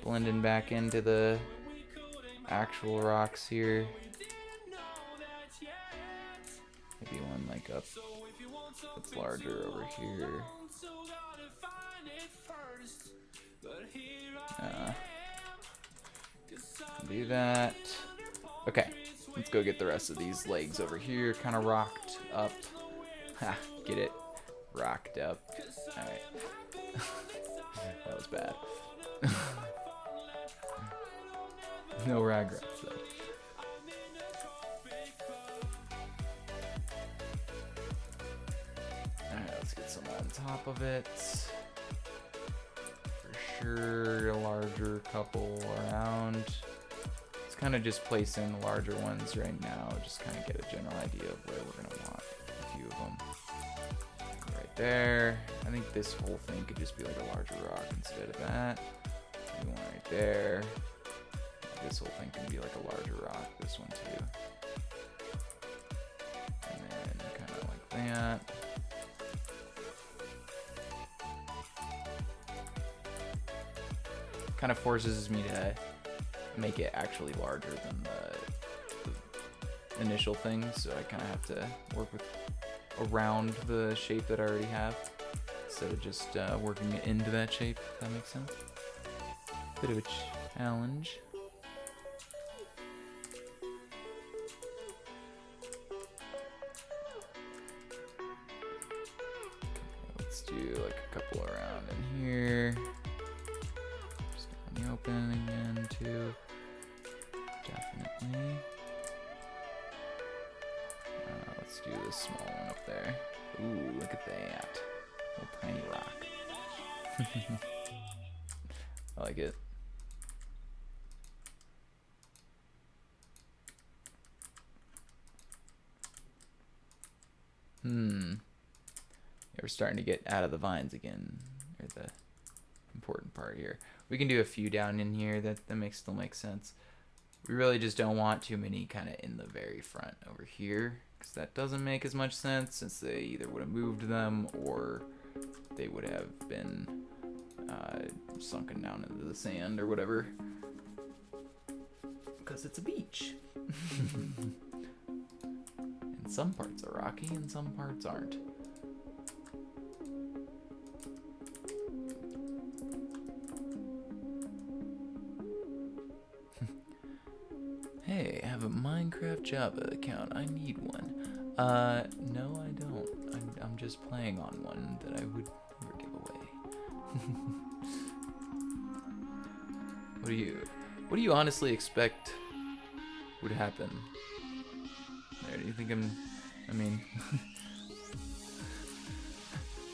blending back into the actual rocks here. Maybe one like up that's larger over here. Do that. Okay, let's go get the rest of these legs over here kind of rocked up. Ha, get it? Rocked up. Alright. That was bad. No regrets though. Alright, let's get some on top of it. For sure, a larger couple around. Let's kind of just place in the larger ones right now, just kind of get a general idea of where we're going to want a few of them. Right there. I think this whole thing could just be like a larger rock instead of that. Maybe one right there. This whole thing can be like a larger rock, this one too. And then kind of like that. Kind of forces me to make it actually larger than the initial thing, so I kind of have to work with around the shape that I already have instead of just working it into that shape, if that makes sense. Bit of a challenge. Let's do like a couple around in here. Just on the open again too. Definitely. Let's do this small one up there. Ooh, look at that. Little tiny rock. I like it. Yeah, we're starting to get out of the vines again. Or the important part here. We can do a few down in here that still makes sense. We really just don't want too many kind of in the very front over here, because that doesn't make as much sense, since they either would have moved them or they would have been sunken down into the sand or whatever, because it's a beach. And some parts are rocky and some parts aren't. Hey, I have a Minecraft Java account. I need one. No, I don't. I'm just playing on one that I would never give away. What do you honestly expect would happen? There, do you think I mean,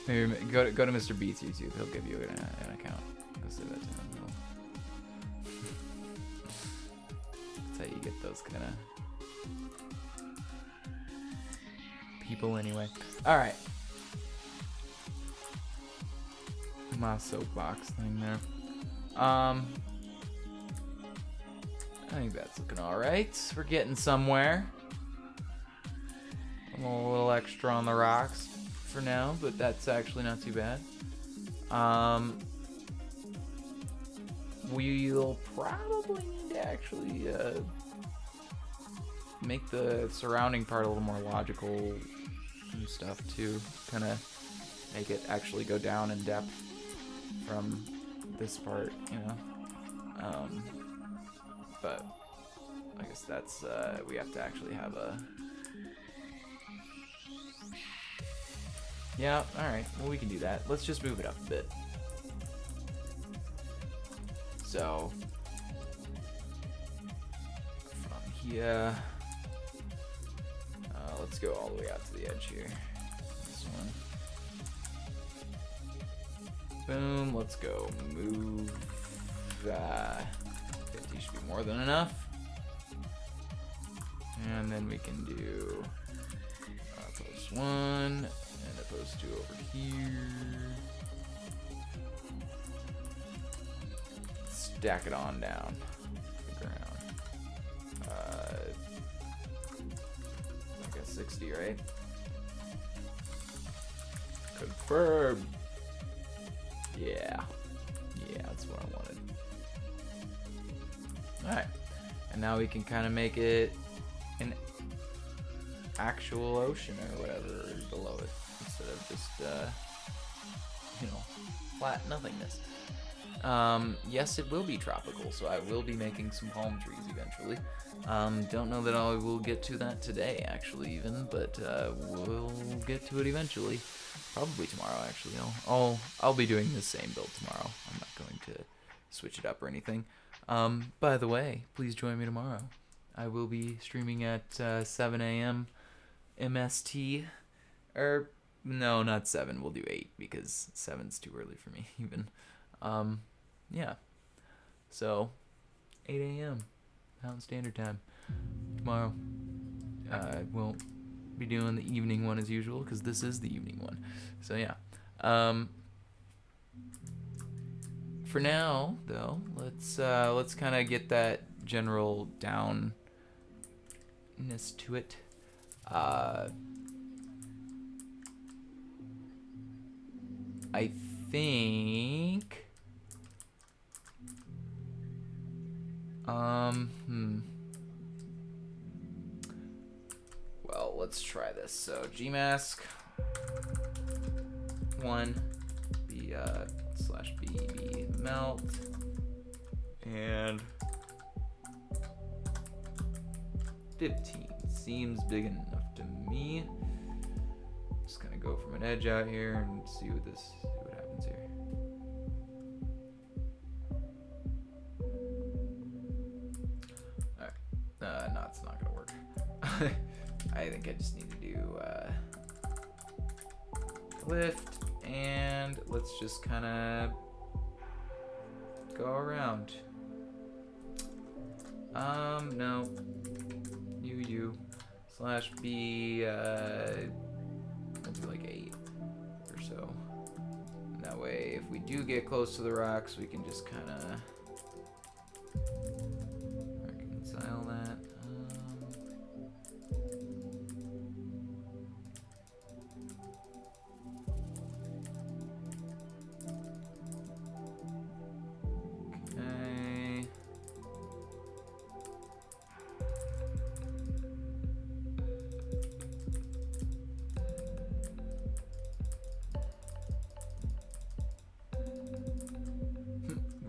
maybe go to Mr. Beats YouTube. He'll give you an account. Go say that to him. That's how you get those kind of people anyway. All right. My soapbox thing there. I think that's looking all right. We're getting somewhere. A little extra on the rocks for now, but that's actually not too bad. We'll probably need to actually make the surrounding part a little more logical and stuff too. Kind of make it actually go down in depth from this part, you know. But I guess that's we have to actually have a. Yeah, alright. Well, we can do that. Let's just move it up a bit. So from here, let's go all the way out to the edge here. This one. Boom. Let's go. Move. 50 should be more than enough. And then we can do post 1 and a post 2 over here. Stack it on down to the ground. Like a 60, right? Confirm. Yeah. Yeah, that's what I wanted. Alright. And now we can kind of make it an actual ocean or whatever below it instead of just, flat nothingness. Yes, it will be tropical, so I will be making some palm trees eventually. Don't know that I will get to that today, actually, even, but we'll get to it eventually. Probably tomorrow, actually. I'll be doing the same build tomorrow. I'm not going to switch it up or anything. By the way, please join me tomorrow. I will be streaming at 7 a.m. MST. No, not 7. We'll do 8 because 7's too early for me, even. Yeah. So, 8 a.m. Mountain Standard Time tomorrow. I won't be doing the evening one as usual because this is the evening one. So yeah. For now, though, let's kind of get that general downness to it. I think. Well, let's try this. So gmask 1 b /bb melt and 15 seems big enough to me. Just gonna go from an edge out here and see what happens here. No, it's not gonna work. I think I just need to do lift, and let's just kind of go around. No. U /B, we'll do like 8 or so. And that way, if we do get close to the rocks, we can just kind of reconcile that.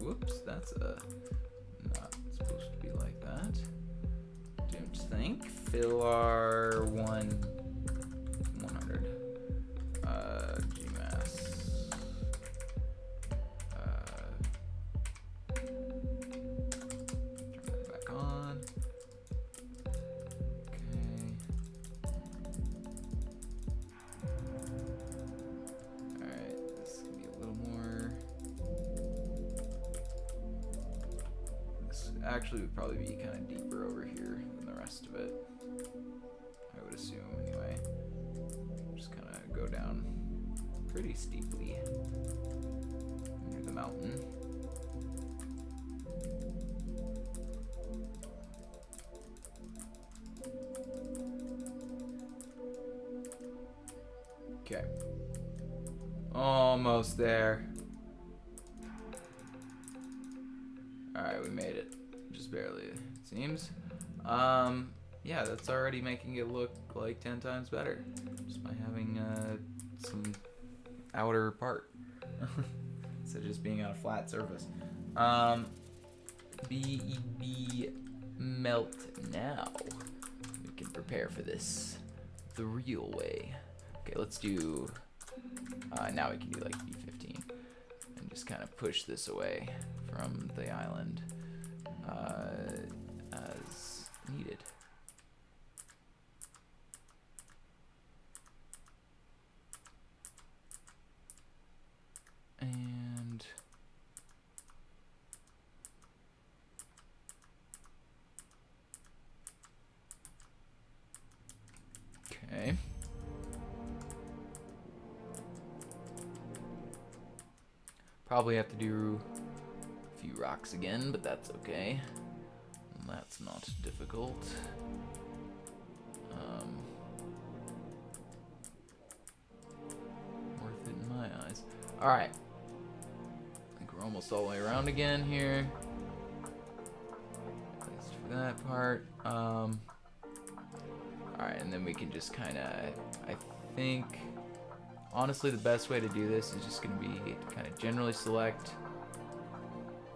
Whoops, that's not supposed to be like that. Don't think. Fill our 100. Gmass. Turn that back on. Okay. Alright, this can be a little more. Actually would probably be kind of deeper over here than the rest of it, I would assume anyway. Just kind of go down pretty steeply under the mountain. Okay, almost there. Alright, we made it. Just barely, it seems. Yeah, that's already making it look like 10 times better. Just by having some outer part. Instead of just being on a flat surface. BEB melt now. We can prepare for this the real way. Okay, let's do, now we can do like B15. And just kind of push this away from the island as needed. And okay. Probably have to do a few rocks again, but that's okay. That's not difficult. Worth it in my eyes. Alright. I think we're almost all the way around again here. At least for that part. Alright, and then we can just kind of, I think, honestly the best way to do this is just going to be to kind of generally select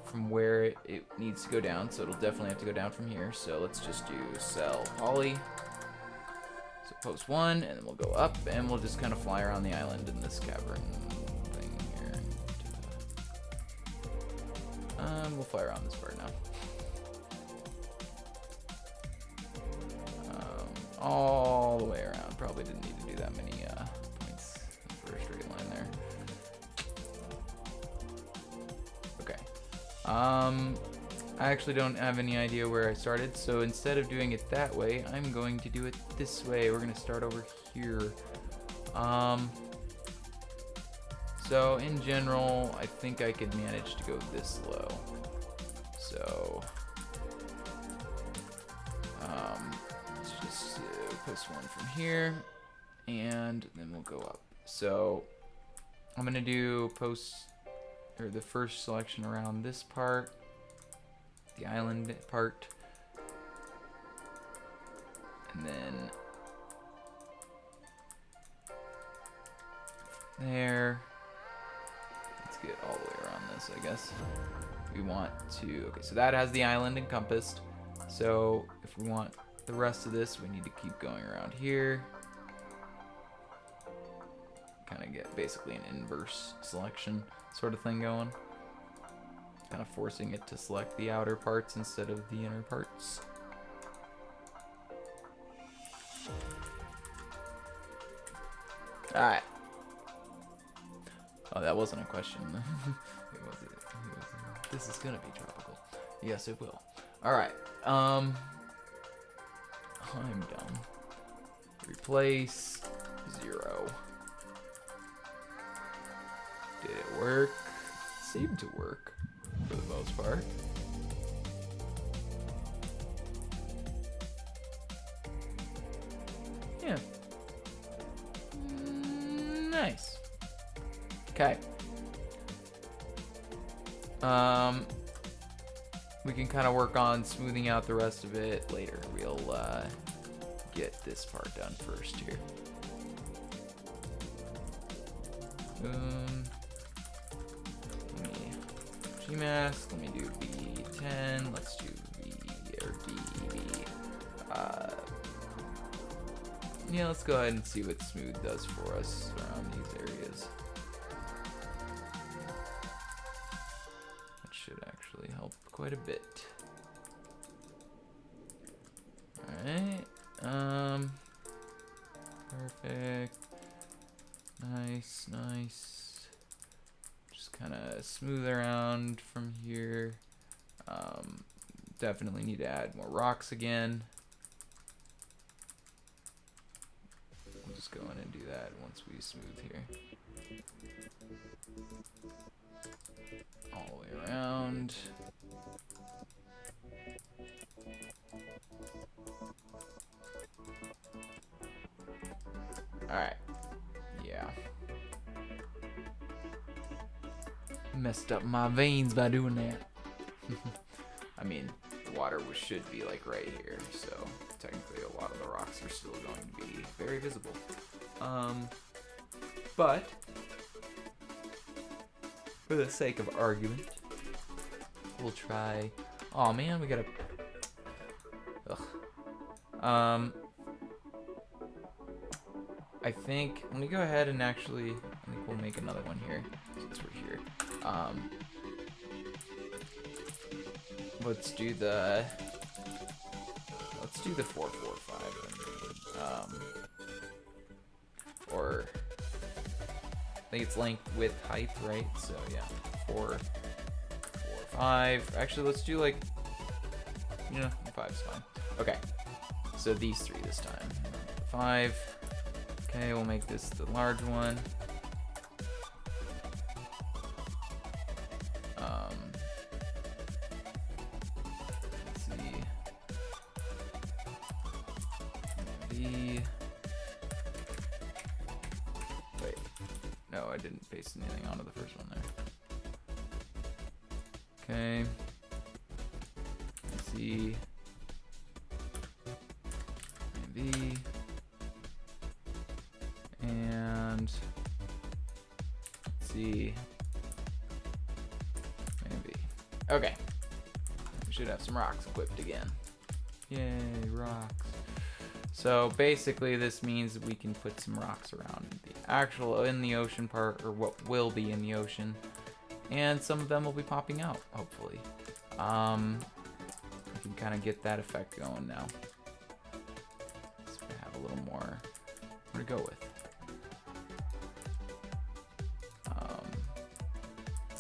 from where it needs to go down. So it'll definitely have to go down from here. So let's just do cell poly. So post 1, and then we'll go up, and we'll just kind of fly around the island in this cavern thing here. We'll fly around this part now. All the way around. Probably didn't need to do that many points for a straight line there. Okay. I actually don't have any idea where I started, so instead of doing it that way, I'm going to do it this way. We're going to start over here. So in general, I think I could manage to go this low. So let's just post 1 from here, and then we'll go up. So I'm going to do the first selection around this part, the island part, and then there. Let's get all the way around this, I guess. We want to, okay, so that has the island encompassed. So if we want the rest of this, we need to keep going around here. Kind of get basically an inverse selection sort of thing going. Kind of forcing it to select the outer parts instead of the inner parts. Alright. Oh, that wasn't a question. This is gonna be tropical. Yes, it will. Alright. I'm done. Replace 0. Did it work? It seemed to work for the most part. Yeah. Nice. Okay. We can kind of work on smoothing out the rest of it later. We'll get this part done first here. Gmask, let me do B10, let's do V or DV. Yeah, let's go ahead and see what smooth does for us around these areas. That should actually help quite a bit. Alright, perfect. Nice, nice. Just kind of smooth around from here. Definitely need to add more rocks again. We'll just go in and do that once we smooth here. All the way around. Alright. Yeah. Messed up my veins by doing that. I mean, the water should be like right here, so technically a lot of the rocks are still going to be very visible. But for the sake of argument, we'll try. Oh man, we gotta. Ugh. I think, let me go ahead and actually, I think we'll make another one here, since we're here. let's do the 445. Or I think it's length, width, height, right? So yeah, 4, 4, 5. Actually, let's do like, 5's fine. Okay, so these 3 this time. 5. Okay, we'll make this the large one. Let's see. Wait, no, I didn't paste anything onto the first one there. Okay. Let's see. Maybe. And let's see. Maybe. Okay. We should have some rocks equipped again. Yay, rocks. So basically this means that we can put some rocks around in the ocean part, or what will be in the ocean. And some of them will be popping out, hopefully. We can kind of get that effect going now. So we have a little more to go with.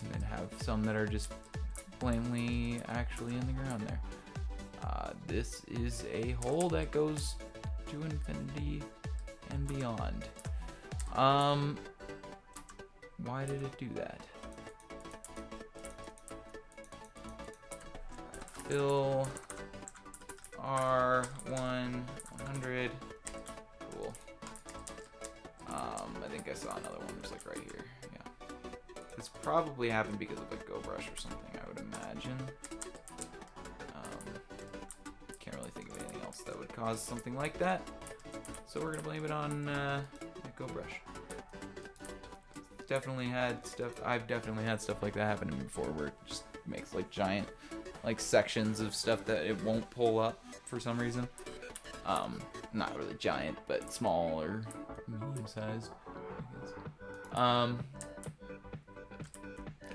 And then have some that are just plainly actually in the ground there. This is a hole that goes to infinity and beyond. Why did it do that? Fill R100. Cool. I think I saw another one just like right here. Yeah. This probably happened because of a go brush or something, I would imagine. Can't really think of anything else that would cause something like that. So we're gonna blame it on the go brush. Definitely had stuff. I've definitely had stuff like that happen to me before, where it just makes like giant, like sections of stuff that it won't pull up for some reason. Not really giant, but small or medium sized. Okay,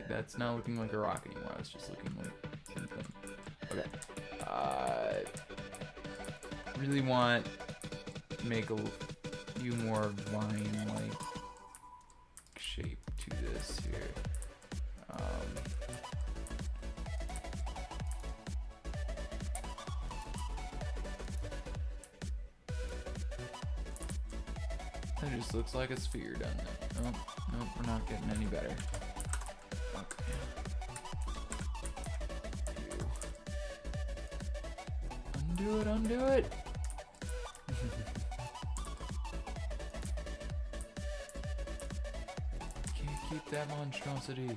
that's not looking like a rock anymore. It's just looking like something. Okay. Really want to make a few more vine-like shape to this here. That just looks like a sphere, doesn't it? Nope, nope, we're not getting any better. Okay. Undo it, undo it! Can't keep that monstrosity.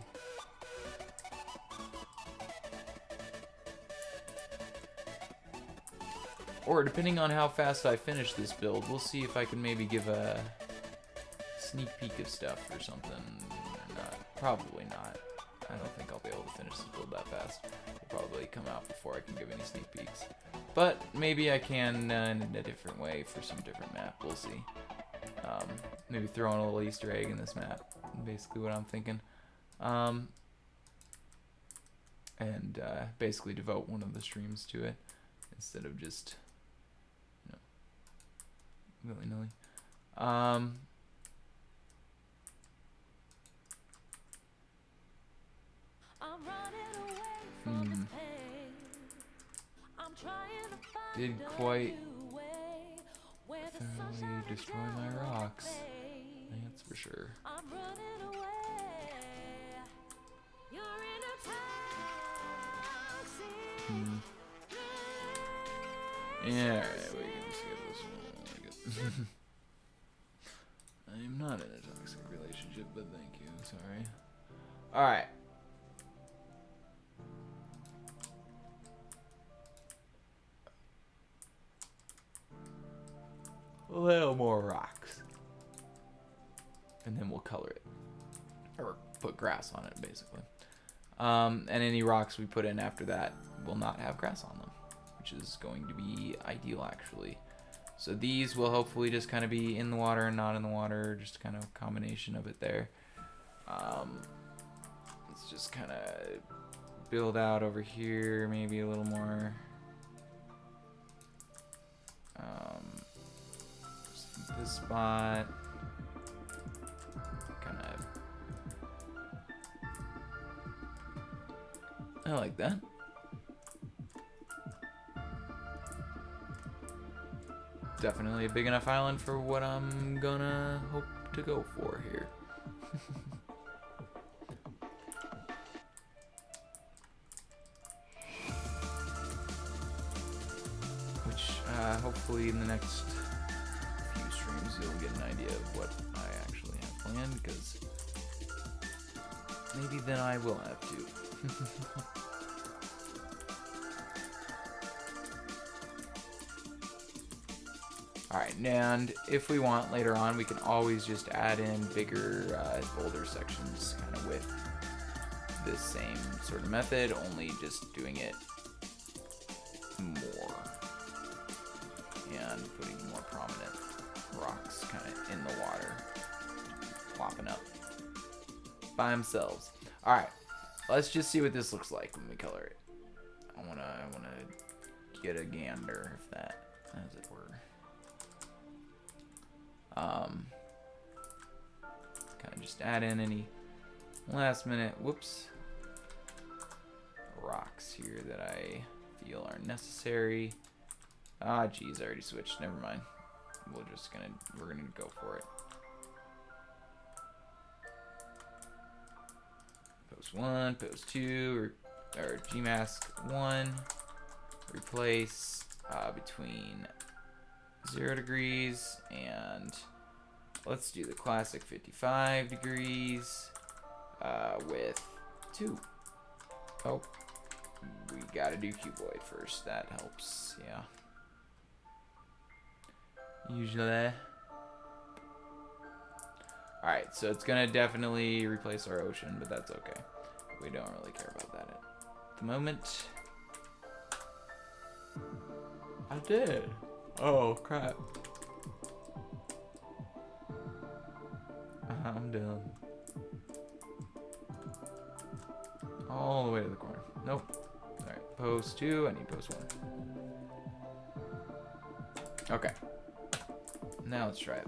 Or depending on how fast I finish this build, we'll see if I can maybe give a sneak peek of stuff or something. Or not. Probably not. I don't think I'll be able to finish this build that fast. It'll probably come out before I can give any sneak peeks. But maybe I can in a different way for some different map. We'll see. Maybe throw in a little Easter egg in this map. Basically what I'm thinking. And basically devote one of the streams to it instead of just, willy-nilly. Did quite thoroughly destroy my rocks. That's for sure. Yeah, alright, we can just get this one. I'm not in a toxic relationship, but thank you, sorry. Alright. A little more rocks. And then we'll color it. Or put grass on it, basically. And any rocks we put in after that will not have grass on them, which is going to be ideal, actually. So these will hopefully just kind of be in the water and not in the water, just kind of a combination of it there. Let's just kind of build out over here, maybe a little more. This spot. Kind of. I like that. Definitely a big enough island for what I'm gonna hope to go for here. Which, hopefully in the next few streams you'll get an idea of what I actually have planned, because maybe then I will have to. Alright, and if we want later on, we can always just add in bigger boulder sections kind of with this same sort of method, only just doing it more and putting more prominent rocks kind of in the water, plopping up by themselves. Alright, let's just see what this looks like when we color it. I wanna get a gander, if that, as it were. Kind of just add in any last minute, whoops, rocks here that I feel are necessary. Ah, geez, I already switched. Never mind. We're gonna go for it. Post 1, post 2, or gmask 1. Replace between 0 degrees and let's do the classic 55 degrees with 2. Oh, we gotta do cuboid first. That helps, yeah. Usually. Alright, so it's gonna definitely replace our ocean, but that's okay. We don't really care about that at the moment. I did. Oh, crap. I'm done. All the way to the corner. Nope. Alright, post 2. I need post 1. Okay. Now let's try it.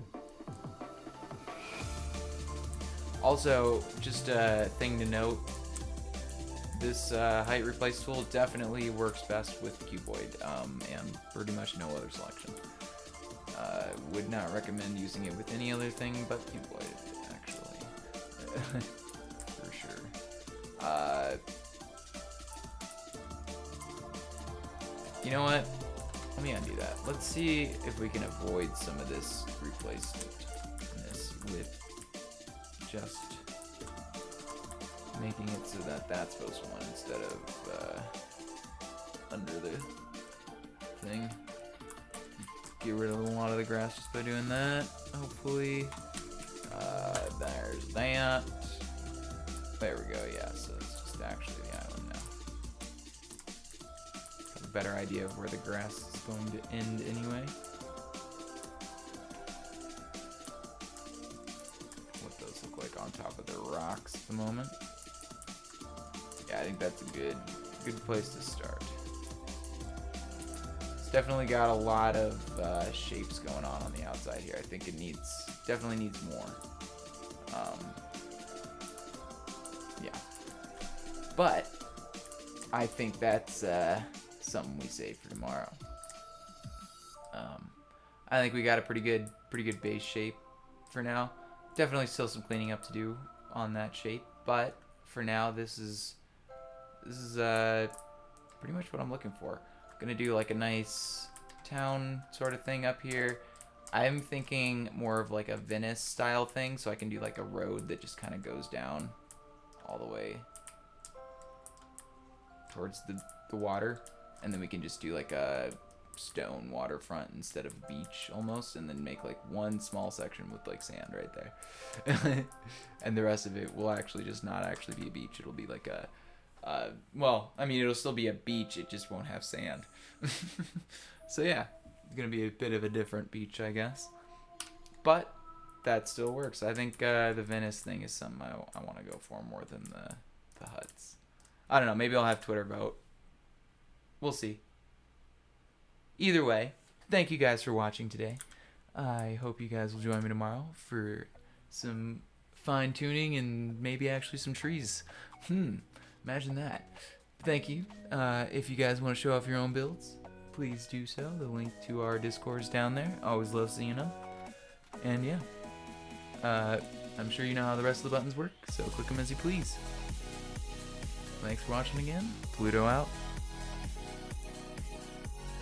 Also, just a thing to note. This height replace tool definitely works best with cuboid and pretty much no other selection. Would not recommend using it with any other thing but cuboid, actually. For sure. You know what? Let me undo that. Let's see if we can avoid some of this replaceness with just making it so that that's post 1 instead of under the thing. Get rid of a lot of the grass just by doing that, hopefully. There's that. There we go, yeah, so it's just actually the island now. Have a better idea of where the grass is going to end anyway. What those look like on top of the rocks at the moment. Yeah, I think that's a good place to start. It's definitely got a lot of shapes going on the outside here. I think it definitely needs more. Yeah. But I think that's something we save for tomorrow. I think we got a pretty good base shape for now. Definitely still some cleaning up to do on that shape, but for now this is pretty much what I'm looking for. I'm gonna do like a nice town sort of thing up here. I'm thinking more of like a Venice style thing, so I can do like a road that just kind of goes down all the way towards the water, and then we can just do like a stone waterfront instead of beach almost, and then make like one small section with like sand right there. And the rest of it will actually just not actually be a beach. It'll be like a well, I mean, it'll still be a beach, it just won't have sand. So yeah, it's gonna be a bit of a different beach, I guess, but that still works. I think the Venice thing is something I want to go for more than the huts. I don't know. Maybe I'll have Twitter vote. We'll see. Either way, thank you guys for watching today. I hope you guys will join me tomorrow for some fine tuning and maybe actually some trees. Imagine that. Thank you. If you guys want to show off your own builds, please do so. The link to our Discord is down there. Always love seeing them. And yeah, I'm sure you know how the rest of the buttons work, so click them as you please. Thanks for watching again. Pluto out.